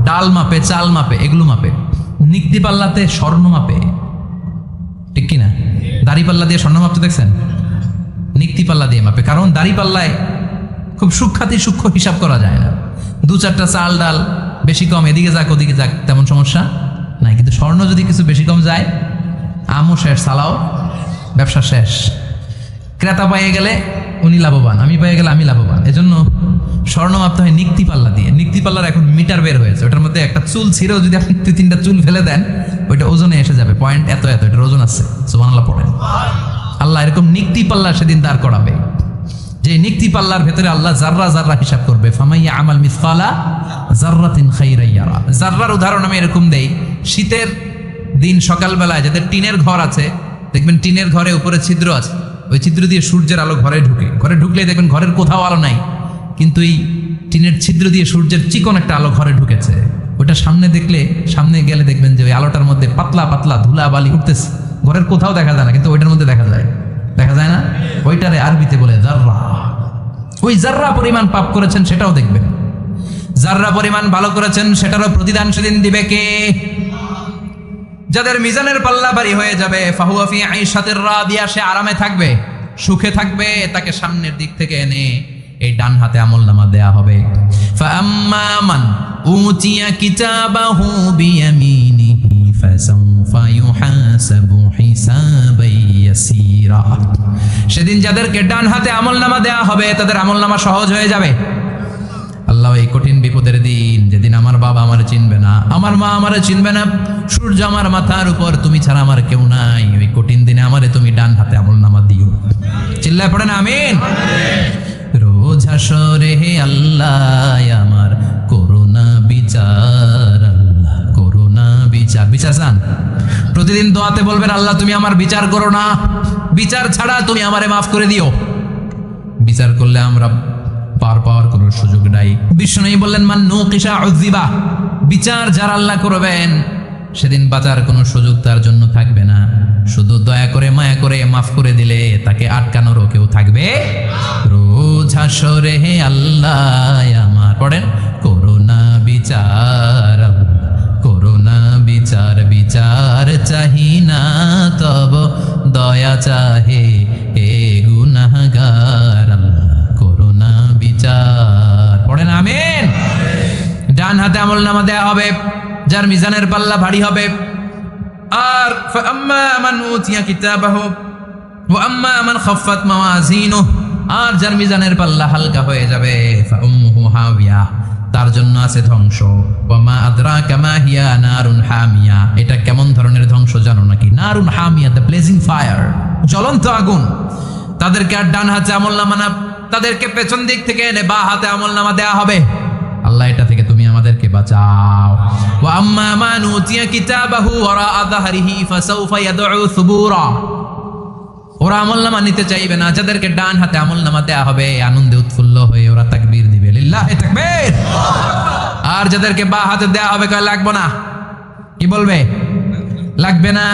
ডাল মাপে, চাল মাপে, এগুলো মাপে। নিক্তি পাল্লাতে স্বর্ণ মাপে, ঠিক কিনা? দাড়ি পাল্লা দিয়ে স্বর্ণ মাপতে দেখছেন? নিক্তি পাল্লা দিয়ে মাপে, কারণ দাড়ি পাল্লায় খুব সূক্ষ্মাতি সূক্ষ্ম হিসাব করা যায় না। 2-4টা চাল ডাল বেশি কম এদিকে যাক ওদিকে যাক তেমন সমস্যা নাই, কিন্তু স্বর্ণ যদি কিছু বেশি কম যায়, আমও শেষ, সালাও ব্যবসা শেষ। ক্রেতা পাইয়ে গেলে উনি লাভবান, আমি পাইয়ে গেলে আমি লাভবান। এজন্য স্বর্ণ মাপতে হয় নিক্তি পাল্লা দিয়ে। নিক্তি পাল্লার এখন মিটার বের হয়েছে, ওটার মধ্যে একটা চুল ছিঁড়েও যদি আপনি 2-3টা চুল ফেলে দেন ওইটা ওজনে এসে যাবে, পয়েন্ট এত এত, এটার ওজন আছে। সুবহানাল্লাহ পড়েন। আল্লাহ এরকম নিক্তি পাল্লা সেদিন দাঁড় করাবে, যে নিক্তি পাল্লার ভেতরে আল্লাহ জাররা জাররা হিসাব করবে। ফামাইয়া আমাল মিসকালা জাররাতিন খাইরান ইয়ারা। জাররার উদাহরণ আমি এরকম দেই, শীতের দিন সকালবেলায় যাদের টিনের ঘর আছে, দেখবেন টিনের ঘরে উপরে ছিদ্র আছে, ওই ছিদ্র দিয়ে সূর্যের আলো ঘরে ঢুকে। ঘরে ঢুকলেই দেখবেন ঘরের কোথাও আলো নাই, কিন্তু এই টিনের ছিদ্র দিয়ে সূর্যের চিকন একটা আলো ঘরে ঢুকেছে। ওটা সামনে দেখলে, সামনে গেলে দেখবেন যে ওই আলোটার মধ্যে পাতলা পাতলা ধুলা বালি উঠতেছে, ঘরের কোথাও দেখা যায় না, কিন্তু ওইটার মধ্যে দেখা যায়। দেখা যায় না? ওইটারে আরবিতে বলে জাররা। ওই জাররা পরিমাণ পাপ করেছেন সেটাও দেখবেন, জাররা পরিমাণ ভালো করেছেন সেটারও প্রতিদান সেদিন দিবে কে? যাদের মিজানের পাল্লা ভারী হয়ে যাবে, ফাহুয়া ফি আইশাতির রাদিয়া, সে আরামে থাকবে, সুখে থাকবে। তাকে সামনের দিক থেকে এনে এই ডান হাতে আমলনামা দেয়া হবে। ফাআম্মা মান উতিয়া কিতাবাহু বিয়ামিনিহি ফাসাউফা ইউহাসাবু হিসাবান ইয়াসীরা। সেদিন যাদেরকে ডান হাতে আমলনামা দেয়া হবে তাদের আমলনামা সহজ হয়ে যাবে। আল্লাহ এই কঠিন বিপদের দিন, যেদিন আমার বাবা আমার চিনবে না, আমার মা আমারে চিনবে না, সূর্য আমার মাথার উপর, তুমি ছাড়া আমার কেউ নাই, ওই কঠিন দিনে আমারে তুমি ডান হাতে আমলনামা দিও। চিল্লায় পড়েন আমিন। রোজ হাসরে হে আল্লাহ আমার করোনা বিচার, আল্লাহ করোনা বিচার। বিচার চান? প্রতিদিন দোয়াতে বলবেন আল্লাহ তুমি আমার বিচার করো না, বিচার ছাড়া তুমি আমারে মাফ করে দিও। বিচার করলে আমরা পার পাওয়ার কোনো সুযোগ নাই। বিষ্ণু বললেন মান নুকিশা উযিবা, বিচার যারা আল্লাহ করবেন সেদিন বাঁচার কোনো সুযোগ তার জন্য থাকবে না। শুধু দয়া করে মায়া করে মাফ করে দিলে তাকে আটকানোরও কেউ থাকবে। রোজ হাসরে হে আল্লাহ আমার, পড়েন করোনা বিচার, করোনা বিচার, বিচার চাহি না তব দয়া চাহে হে গুনাহগার, করোনা বিচার। পড়েন আমিন। ডান হাতে আমলনামা দেয়া হবে যার মিজানের পাল্লা ভারী হবে। আর ফাআম্মা মান উতিয়া কিতাবাহু ওয়া আম্মা মান খাফফাত মাওয়াজিনুহু আর যার মিজানের পাল্লা হালকা হয়ে যাবে ফাউম্মুহু হাওিয়া, তার জন্য আছে ধ্বংস। ওয়া মা আদরাকা মা হিয়া নারুন হামিয়া, এটা কেমন ধরনের ধ্বংস জানো নাকি? নারুন হামিয়া, দ্য ব্লেজিং ফায়ার, জ্বলন্ত আগুন। তাদেরকে আর ডান হাতে আমলনামা না, তাদেরকে পেছন দিক থেকে এনে বা হাতে আমলনামা দেয়া হবে। আল্লাহ এটা থেকে তুমি আমাদেরকে বাঁচাও। ওয়া আম্মা মান উতিয়া কিতাবাহু ওয়ারাআ যাহরিহি ফাসাউফা ইয়াদউ সুবুরা, ওরা আমলনামা নিতে চাইবে না। যাদেরকে ডান হাতে আমলনামা দেয়া হবে, আনন্দে উৎফুল্ল হয়ে ওরা তাকবীর দিবে, লিল্লাহি তাকবীর। আর যাদেরকে বা হাতে দেয়া হবে, কয় লাগবে না। কি বলবে? লাগবে না,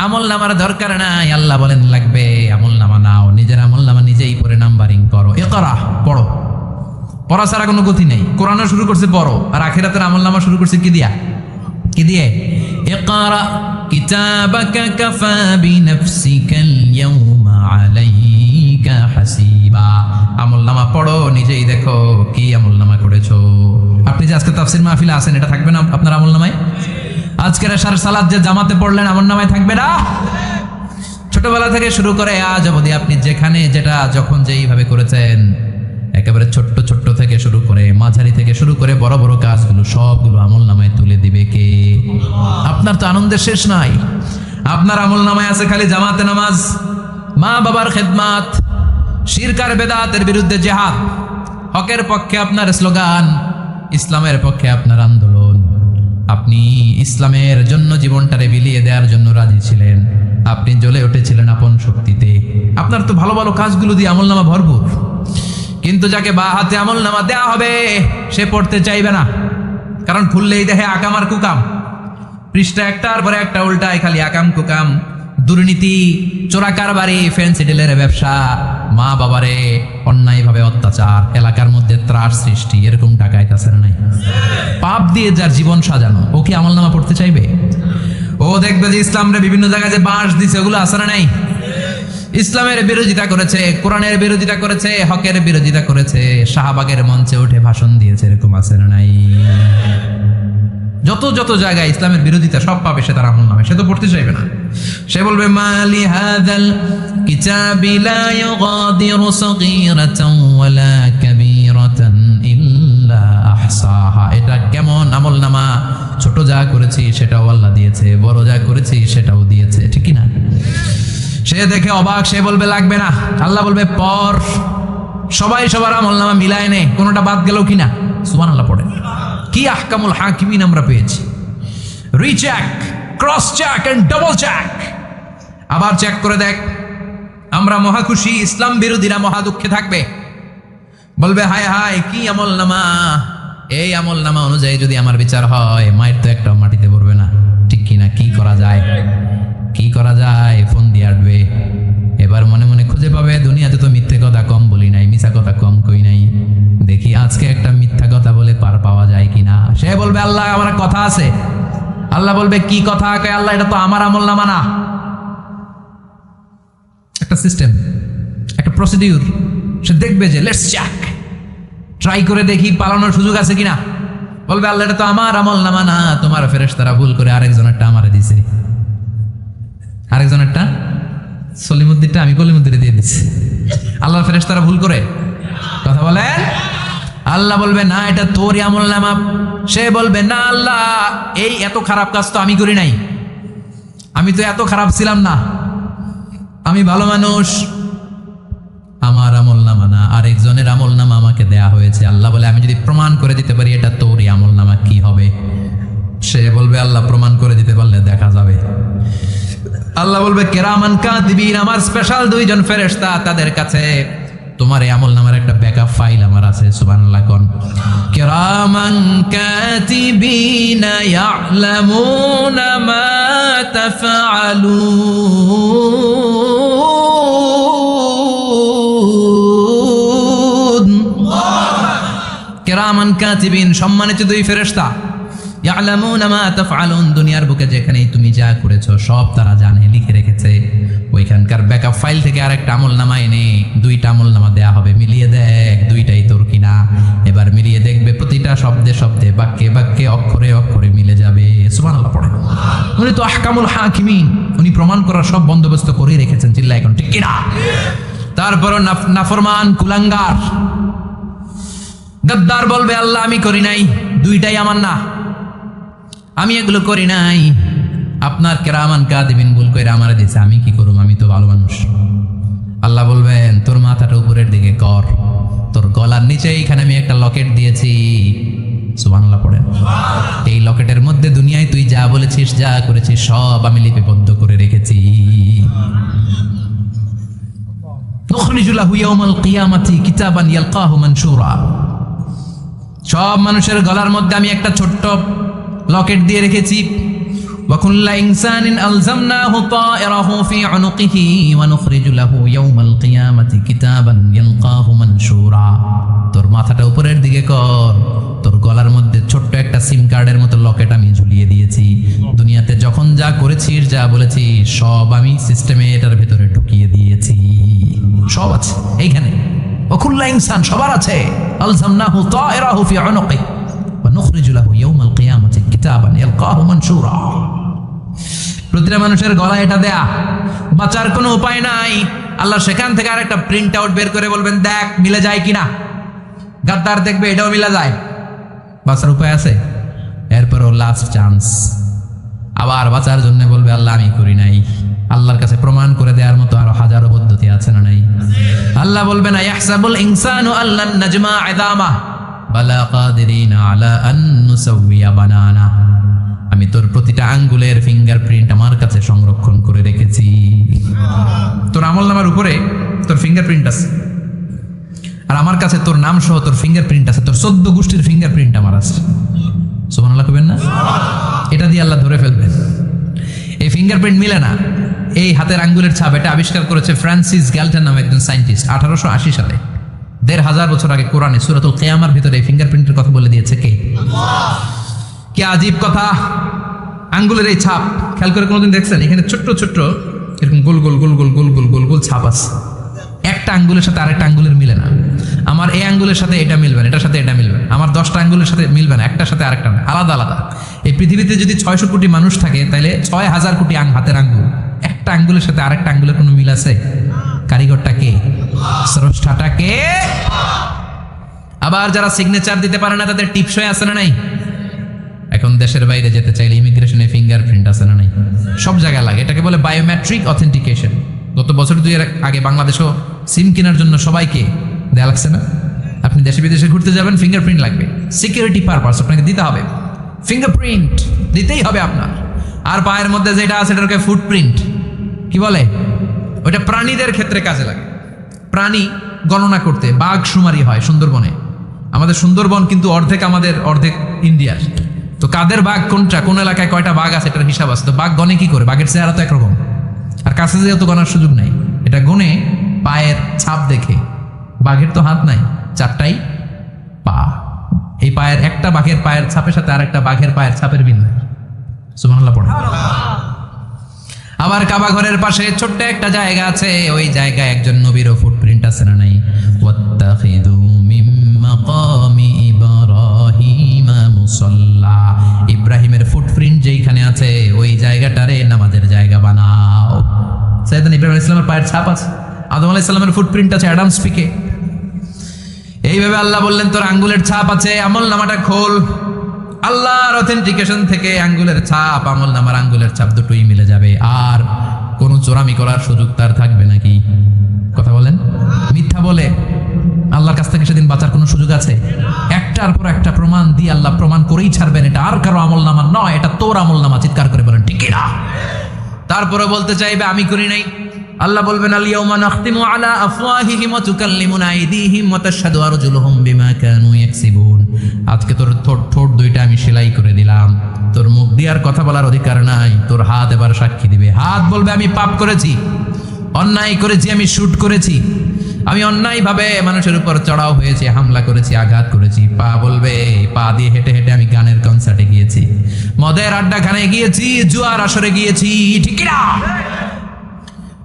আমলনামার দরকার নাই। আল্লাহ বলেন লাগবে, আমলনামা নাও, নিজের আমলনামা নিজেই পড়ে নাম্বারিং করো। ইকরা, পড়ো। পড়া ছাড়া কোনো গতি নেই। কোরআনও শুরু করছে পড়ো, আর আখিরাতের আমলনামা শুরু করছে কি দিয়া? কি দিয়ে? ইকরা কিতাবাকা কাফা বিনাফসিকাল ইয়াউমা আলাইকা হাসিবা। আমলনামা পড়ো, নিজেই দেখো কি আমলনামা করেছো। আপনি যে আজকে তাফসীর মাহফিলে আছেন, এটা থাকবে না আপনার আমলনামায়? আজকের এশার সালাত যে জামাতে পড়লেন, আমলনামায় থাকবে না? ছোটবেলা থেকে শুরু করে আজ অবধি আপনি যেখানে যেটা যখন যেইভাবে করেছেন, একেবারে ছোট্ট ছোট্ট থেকে শুরু করে মাঝারি থেকে শুরু করে বড় বড় কাজগুলো সবগুলো আমলনামায় তুলে দিবে কে? আপনার তো আনন্দের শেষ নাই। আপনার আমলনামায় আছে খালি জামাতে নামাজ, মা বাবার খেদমাত, শিরক আর বেদাতের বিরুদ্ধে জিহাদ, হকের পক্ষে আপনার স্লোগান, ইসলামের পক্ষে আপনার আন্দোলন। আপনি ইসলামের জন্য জীবনটারে বিলিয়ে দেওয়ার জন্য রাজি ছিলেন। আপনি জ্বলে উঠেছিলেন আপন শক্তিতে। আপনার তো ভালো ভালো কাজগুলো দিয়ে আমলনামা ভরপুর। কিন্তু যাকে বা হাতে আমলনামা দেয়া হবে, সে পড়তে চাইবে না। কারণ খুললেই দেখে আকাম আর কুকাম, পৃষ্ঠা একটার পরে একটা উল্টায় খালি আকাম কুকাম, দুর্নীতি, চোরা কারবারি, ফ্যান্সি ডিলের ব্যবসা, মা বাবারে অন্যায়ভাবে অত্যাচার, এলাকার মধ্যে ত্রাস সৃষ্টি, এরকম ডাকাইতাছে না নাই? পাপ দিয়ে যার জীবন সাজানো, ও কি আমলনামা পড়তে চাইবে? ও দেখবে যে ইসলামরে বিভিন্ন জায়গায় যে বাঁশ দিছে, ওগুলো আছে না নাই? ইসলামের বিরোধিতা করেছে, কোরআনের বিরোধিতা করেছে, হকের বিরোধিতা করেছে, শাহবাগের মঞ্চে উঠে ভাষণ দিয়েছে, এরকম আছে না নাই? যত যত জায়গায় ইসলামের বিরোধিতা, সব পাবে সে তার আমলনামায়। সে তো পড়তে চাইবে না। সে বলবে মালি হাযাল কিতাবি লা ইউগাদিরু সগীরাতান ওয়ালা কাবীরাতান ইল্লা আহসাহা। এটা কেমন আমলনামা? ছোট যা করেছি সেটাও আল্লাহ দিয়েছে, বড় যা করেছি সেটাও দিয়েছে, ঠিক কি না? সে দেখে অবাক, সে বলবে লাগবে না। আল্লাহ বলবে পর। সবাই সবার আমলনামা মিলায় নে, কোনোটা বাদ গেল কিনা? সুবহানাল্লাহ পড়ে। কি আহকামুল হাকিমিন আমরা পেয়েছি। Recheck, cross check and double check. আবার চেক করে দেখ। আমরা মহা খুশি, ইসলাম বিরোধীরা মহা দুঃখে থাকবে। বলবে হায় হায় কি আমলনামা, এই আমলনামা অনুযায়ী যদি আমার বিচার হয়, মায়ের তো একটা মাটিতে পড়বে না, ঠিক কিনা? কি করা যায়? কি করা যায়? ফোন দিয়ে আটবে। এবার মনে মনে খুঁজে পাবে, দুনিয়াতে তো মিথ্যে কথা কম বলি নাই, মিথ্যা কথা কম কই নাই, দেখি আজকে একটা মিথ্যা কথা বলে পার পাওয়া যায় কিনা। সে বলবে আল্লাহ আমার কথা আছে। আল্লাহ বলবে কি কথা? কয় আল্লাহ এটা তো আমার আমলনামা না। একটা সিস্টেম, একটা প্রসিডিউর। সে দেখবে যে লেটস চেক, ট্রাই করে দেখি পালানোর সুযোগ আছে কিনা। বলবে আল্লাহ এটা তো আমার আমলনামা না, তোমার ফেরেশতারা ভুল করে আরেকজনেরটা আমারে দিছে। আরেকজনেরটা সলিমুদ্দিনটা আমি কলিমুদ্দিনে দিয়ে দিচ্ছি। আল্লাহর ফেরেশতারা ভুল করে কথা বলেন। আল্লাহ বলবে না এটা তোরই আমলনামা। সে বলবে না আল্লাহ, এই এত খারাপ কাজ তো আমি করি নাই, আমি তো এত খারাপ ছিলাম না, আমি ভালো মানুষ। আমার আমলনামা না, আরেকজনের আমলনামা আমাকে দেয়া হয়েছে। আল্লাহ বলে আমি যদি প্রমাণ করে দিতে পারি এটা তোরই আমলনামা, কি হবে? সে বলবে আল্লাহ প্রমাণ করে দিতে পারলে দেখা যাবে। আল্লাহ বলবে কিরামান কাতিবিন, আমার স্পেশাল দুইজন ফেরেশতা, তাদের কাছে তোমার এই আমলনামার একটা ব্যাকআপ ফাইল আমার আছে। সুবহানাল্লাহ কোন। কিরামান কাতিবিন ইয়ালামুনা মা তাফআলুন। কিরামান কাতিবিন, সম্মানিত দুই ফেরেশতা। ইয়ালামুনা মা তাফআলুন, দুনিয়ার বুকে যেখানেই তুমি যা করেছো সব তারা জানে, লিখে রেখেছে। ওইখানকার ব্যাকআপ ফাইল থেকে আরেকটা আমলনামা এনে দুইটা আমলনামা দেয়া হবে, মিলিয়ে দেখ দুইটাই তোর কিনা। এবার মিলিয়ে দেখবে প্রতিটা শব্দে শব্দে, বাক্যে বাক্যে, অক্ষরে অক্ষরে মিলে যাবে। সুবহানাল্লাহ পড়ে। উনি তো আহকামুল হাকিমিন, উনি প্রমাণ করার সব বন্দোবস্ত করে রেখেছেন। চিল্লায় এখন ঠিক কিনা? তারপরও নাফরমান কুলাঙ্গার গদ্দার বলবে আল্লাহ আমি করি নাই, দুইটাই আমার না, আমি এগুলো করি নাই, আপনার কেরামান কাতিবিন ভুল করে আমারে দিয়েছে, আমি কি করব, আমি তো ভালো মানুষ। আল্লাহ বলবেন তোর মাথাটা উপরের দিকে কর, তোর গলার নিচে এখানে আমি একটা লকেট দিয়েছি, সুবহানাল্লাহ পড়েন। এই লকেটের মধ্যে দুনিয়ায় তুই যা বলেছিস যা করেছিস সব আমি লিপিবদ্ধ করে রেখেছি। নুখরিজু লাহু ইয়াওমাল কিয়ামাতি কিতাবান ইয়ালকাহু মানশুরা, সব মানুষের গলার মধ্যে আমি একটা ছোট্ট লকেট দিয়ে রেখেছি। ওয়া কুল্লা ইনসানিন আলজামনাহু তায়রাহু ফি উনুকিহি ওয়া নুখরিজু লাহু ইয়াওমাল কিয়ামাতি কিতাবান ইয়ালকাহু মানশুরা। তোর মাথাটা উপরের দিকে কর, তোর গলার মধ্যে ছোট্ট একটা সিম কার্ডের মতো লকেট আমি ঝুলিয়ে দিয়েছি। দুনিয়াতে যখন যা করেছিস যা বলেছিস সব আমি সিস্টেমে এটার ভেতরে ঢুকিয়ে দিয়েছি, সব আছে এইখানে। ওয়াকুল্লা ইনসান সবার আছে, আলজামনাহু তায়রাহু ফি উনুকিহি ওয়া নুখরিজু লাহু ইয়াওমাল কিয়ামাতি কিতাবান ইয়ালকাহু মানশুরা। প্রতিটা মানুষের গলায় এটা দেয়া, বাঁচার কোনো উপায় নাই। আল্লাহ সেখান থেকে আরেকটা প্রিন্ট আউট বের করে বলবেন দেখ মিলে যায় কিনা। গাদ্দার দেখবে এটাও মিলে যায়, বাঁচার উপায় আছে। এরপরও লাস্ট চান্স, আবার বাঁচার জন্য বলবে আল্লাহ আমি করি নাই। আল্লাহর কাছে প্রমাণ করে দেওয়ার মতো আরো হাজারো পদ্ধতি আছে না নাই? আল্লাহ বলবেন ইয়াহসাবুল ইনসানু আল্লান নাজমা ইযামা বালা কাদিরিনা আলা আন নুসাউইয়া বানানা। আমি তোর প্রতিটা আঙ্গুলের ফিঙ্গারপ্রিন্ট আমার কাছে সংরক্ষণ করে রেখেছি। তোর আমলনামার উপরে তোর ফিঙ্গারপ্রিন্ট আছে, আর আমার কাছে তোর নাম সহ তোর ফিঙ্গারপ্রিন্ট আছে, তোর 14 গোষ্ঠীর ফিঙ্গারপ্রিন্ট আমার আছে। সুবহানাল্লাহ কইবেন না? এটা দিয়ে আল্লাহ ধরে ফেলবেন। এই ফিঙ্গারপ্রিন্ট মিলে না, এই হাতের আঙ্গুলের ছাপ, এটা আবিষ্কার করেছে ফ্রান্সিস গ্যালটন নামে একজন সায়েন্টিস্ট 1880 সালে। 1500 বছর আগে কোরআনে সূরাতুল কিয়ামার ভিতরে এই ফিঙ্গারপ্রিন্টের কথা বলে দিয়েছে কে? আল্লাহ। কি আজীব কথা! আঙ্গুলের এই ছাপ খেয়াল করে কোনোদিন দেখছেন? এখানে ছোট্ট ছোট্ট এরকম গোল গোল গোল গোল গোল গোল গোল গোল ছাপ আছে, একটা আঙ্গুলের সাথে আরেকটা আঙ্গুলের মিলে না। আমার এই আঙ্গুলের সাথে এটা মিলবে না, এটার সাথে এটা মিলবে না, আমার 10টা আঙ্গুলের সাথে মিলবে না, একটার সাথে আরেকটা না, আলাদা আলাদা। এই পৃথিবীতে যদি 600 কোটি মানুষ থাকে তাহলে 6000 কোটি হাতের আঙ্গুল, একটা আঙ্গুলের সাথে আরেকটা আঙ্গুলের কোনো মিল আছে? কারিগরটা কে? স্রষ্টাটা কে? আবার যারা সিগনেচার দিতে পারে না তাদের টিপসই আছে না নাই? এখন দেশের বাইরে যেতে চাইলে ইমিগ্রেশনে ফিঙ্গারপ্রিন্ট আছে না নাই? সব জায়গায় লাগে, এটাকে বলে বায়োমেট্রিক অথেন্টিকেশন। গত বছর 2 এর আগে বাংলাদেশও সিম কেনার জন্য সবাইকে দেয়া লাগছে না? আপনি দেশে বিদেশে ঘুরতে যাবেন, ফিঙ্গারপ্রিন্ট লাগবে, সিকিউরিটি পারপাস আপনাকে দিতে হবে, ফিঙ্গারপ্রিন্ট দিতেই হবে আপনার। আর পায়ের মধ্যে যেটা আছে এটাকে ফুটপ্রিন্ট কি বলে? ওইটা প্রাণীদের ক্ষেত্রে কাজে লাগে। প্রাণী গণনা করতে বাঘ শুমারি হয় সুন্দরবনে। আমাদের সুন্দরবন কিন্তু অর্ধেক আমাদের অর্ধেক ইন্ডিয়ার। তো কাদের বাঘ কোনটা, কোন এলাকায় কয়টা বাঘ আছে এটার হিসাব আছে। তো বাঘ গনে কি করে? বাঘের চেহারা তো একরকম, আর কাছে যেহেতু গণার সুযোগ নাই, এটা গুনে পায়ের ছাপ দেখে। বাঘের তো হাত নাই, 4টাই পা। এই পায়ের একটা বাঘের পায়ের ছাপের সাথে আরেকটা বাঘের পায়ের ছাপের মিল নাই। সুবহানাল্লাহ পড়ে। আবার কাবা ঘরের পাশে ছোট্ট একটা জায়গা আছে, ওই জায়গায় একজন নবীরও ফুটপ্রিন্ট আছে না নাই? ওয়াত্তাখিযু মিন মাকামি ইব্রাহিমা মুসাল্লা। ইব্রাহিমের ফুটপ্রিন্ট যেইখানে আছে ওই জায়গাটারে নামাজের জায়গা বানাও। সাইয়েদনা ইব্রাহিম আলাইহিস সালামের পায়ের ছাপ আছে, আদম আলাইহিস সালামের ফুটপ্রিন্ট আছে অ্যাডামস পিকে। এইভাবে আল্লাহ বললেন তোর আঙ্গুলের ছাপ আছে, আমল নামাটা খোল। আল্লাহর অথেন্টিকেশন থেকে আঙ্গুলের ছাপ, আমল নামার আঙ্গুলের ছাপ দুটোই মিলে যাবে। আর কোনো চোরামি করার সুযোগ তার থাকবে নাকি? কথা বলেন। মিথ্যা বলে আল্লাহর কাছ থেকে সেদিন বাঁচার কোনো সুযোগ আছে? একটার পর একটা প্রমাণ দিয়ে আল্লাহ প্রমাণ করেই ছাড়বেন এটা আর কারো আমল নামা নয়, এটা তোর আমল নামা। চিৎকার করে বলেন ঠিক না? তারপরে বলতে চাইবে আমি করি নাই। আল্লাহ বলবেন আল ইয়াউমা নাখতিমু আলা আফওয়াহিহিম ওয়া তুকাল্লিমুনা আইদিহিম ওয়া তাশহাদু আরজুলুহুম বিমা কানু ইয়াকসিবুন। আজকে তোর ঠোঁট দুইটা আমি সেলাই করে দিলাম, তোর মুখ দিয়ে আর কথা বলার অধিকার নাই, তোর হাত এবার সাক্ষী দিবে। হাত বলবে আমি পাপ করেছি, অন্যায় করেছি, আমি শুট করেছি, আমি অন্যায়ভাবে মানুষের উপর চড়াও হয়েছি, হামলা করেছি, আঘাত করেছি। পা বলবে পা দিয়ে হেঁটে হেঁটে আমি গানের কনসার্টে গিয়েছি, মদের আড্ডাখানায় গিয়েছি, জুয়ার আসরে গিয়েছি, ঠিক না?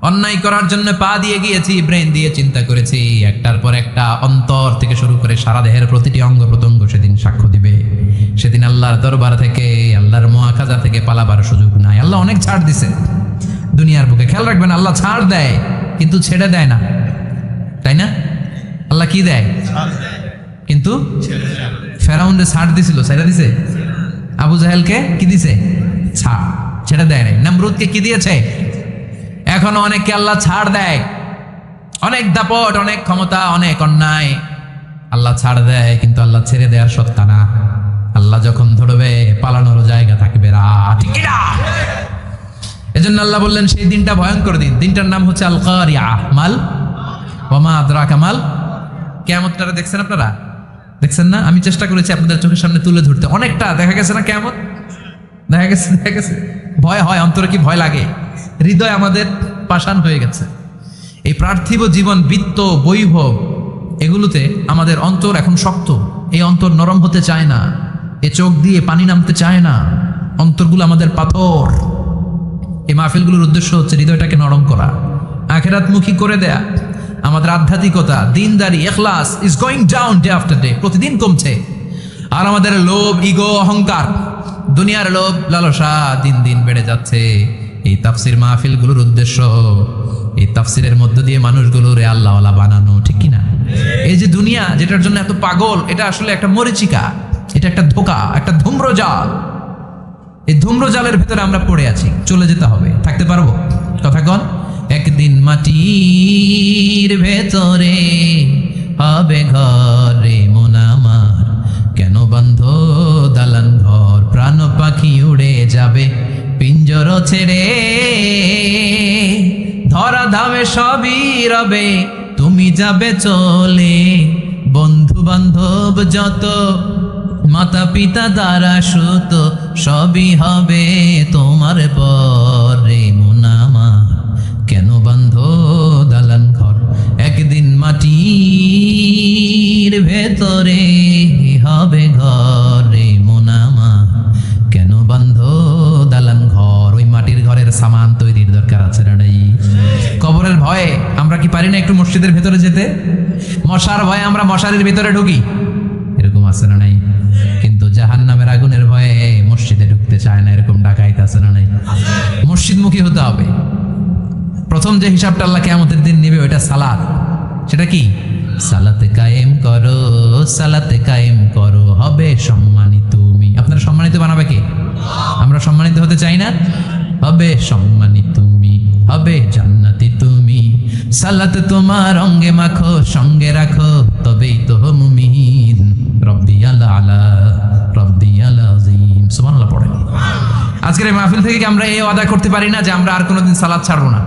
অন্যায় করার জন্য পা দিয়ে গিয়েছি, ব্রেন দিয়ে চিন্তা করেছি। একটার পর একটা অন্তর থেকে শুরু করে সারা দেহের প্রতিটি অঙ্গ প্রত্যঙ্গ সেদিন সাক্ষ্য দিবে। সেদিন আল্লাহর দরবার থেকে, আল্লাহর মুআখাজা থেকে পালাবার সুযোগ নাই। আল্লাহ অনেক ছাড় দিছে দুনিয়ার বুকে, খেয়াল রাখবেন। আল্লাহ ছাড় দেয় কিন্তু ছেড়ে দেয় না। তাই না? আল্লাহ কি দেয়? কিন্তু ফেরাউনরে ছাড় দিছিল, ছাড়া দিছে? আবু জাহেলকে কি দিছে? ছাড়, ছেড়ে দেয় নাই। নমরুদকে কি দিয়েছে? এখনো অনেককে আল্লাহ ছাড় দেয়। অনেক দাপট, অনেক ক্ষমতা, অনেক অন্যায় আল্লাহ ছাড় দেয়, কিন্তু আল্লাহ ছেড়ে দেওয়ার সত্তা না। আল্লাহ যখন ধরবে পালানোর জায়গা থাকবে না, ঠিক না? এজন্য আল্লাহ বললেন সেই দিনটা ভয়ঙ্কর দিন। দিনটার নাম হচ্ছে আল কারিয়া। মাল ওয়া মা আদরাকা মাল। কিয়ামতটা দেখছেন আপনারা? দেখছেন না? আমি চেষ্টা করেছি আপনাদের চোখের সামনে তুলে ধরতে। অনেকটা দেখা গেছে না কিয়ামত? দেখা গেছে। ভয় হয়, অন্তরে কি ভয় লাগে? হৃদয় আমাদের পাষাণ হয়ে গেছে। এই পার্থিব জীবন, বৃত্ত, বৈভব, এগুলোতে আমাদের অন্তর এখন শক্ত। এই অন্তর নরম হতে চায় না, এ চোখ দিয়ে পানি নামতে চায় না, অন্তরগুলো আমাদের পাথর। এই মাহফিলগুলোর উদ্দেশ্য হচ্ছে হৃদয়টাকে নরম করা, আখিরাতমুখী করে দেয়া। আমাদের আধ্যাত্মিকতা, দিনদারি, ইখলাস is going down day after day, প্রতিদিন কমছে। আর আমাদের লোভ, ইগো, অহংকার, দুনিয়ার লোভ, লালসা দিন দিন বেড়ে যাচ্ছে। এই তাফসির মাহফিলগুলোর উদ্দেশ্য এই তাফসিরের মধ্য দিয়ে মানুষগুলোরে আল্লাহওয়ালা বানানো, ঠিক কিনা? এই যে দুনিয়া যেটার জন্য এত পাগল, এটা আসলে একটা মরিচিকা, এটা একটা ধোঁকা, একটা ধূম্রজাল। এই ধূম্রজালের ভেতরে আমরা পড়ে আছি, চলে যেতে হবে। থাকতে পারবো? কথা কন। একদিন মাটির ভেতরে হবে ঘরে মন আমার, কেন বন্ধ দালান ঘর, প্রাণ পাখি উড়ে যাবে পিঞ্জর ছেড়ে, ধরা ধামে সবই রবে তুমি যাবে চলে, বন্ধু বান্ধব যত, মাতা পিতা দ্বারা সুত, সবই হবে তোমার পরে মন আমার, কেন বন্ধ দালান ঘর। একদিন মাটির ভেতরে হবে ঘরে মন আমার, কেন বন্ধ দালান ঘর। ওই মাটির ঘরের সামান তৈরির দরকার আছে না? কবরের ভয়ে আমরা কি পারি না একটু মসজিদের ভেতরে যেতে? মশার ভয়ে আমরা মশারির ভিতরে ঢুকি, এরকম আছে না নাই? কিন্তু জাহান্নামের আগুনের ভয়ে মসজিদে ঢুকতে চায় না, এরকম ডাকাইতে আছে না নাই? মসজিদমুখী হতে হবে। প্রথম যে হিসাবটা আল্লাহ কিয়ামতের দিন নেবে ওইটা সালাত। সেটা কি? সালাতে কায়েম করো, সালাতে কায়েম করো, হবে সম্মানিত তুমি। আপনারা সম্মানিত বানাবে কে? আমরা সম্মানিত হতে চাই না? হবে সম্মানিত তুমি, হবে জান্নাতি তুমি, সালাতে তোমার অঙ্গে মাখো, সঙ্গে রাখো, তবেই তো মুমিন। রব্বিয়াল আলা, রব্বিয়াল আযীম। সুবহানাল্লাহ পড়েন। আজকের এই মাহফিল থেকে কি আমরা এই ওয়াদা করতে পারি না যে আমরা আর কোনোদিন সালাত ছাড়বো না?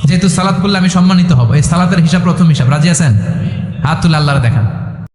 যেহেতু সালাত পড়লে আমি সম্মানিত হব, এই সালাতের হিসাব প্রথম হিসাব। রাজি আছেন? হাত তুলে আল্লাহর দেখান।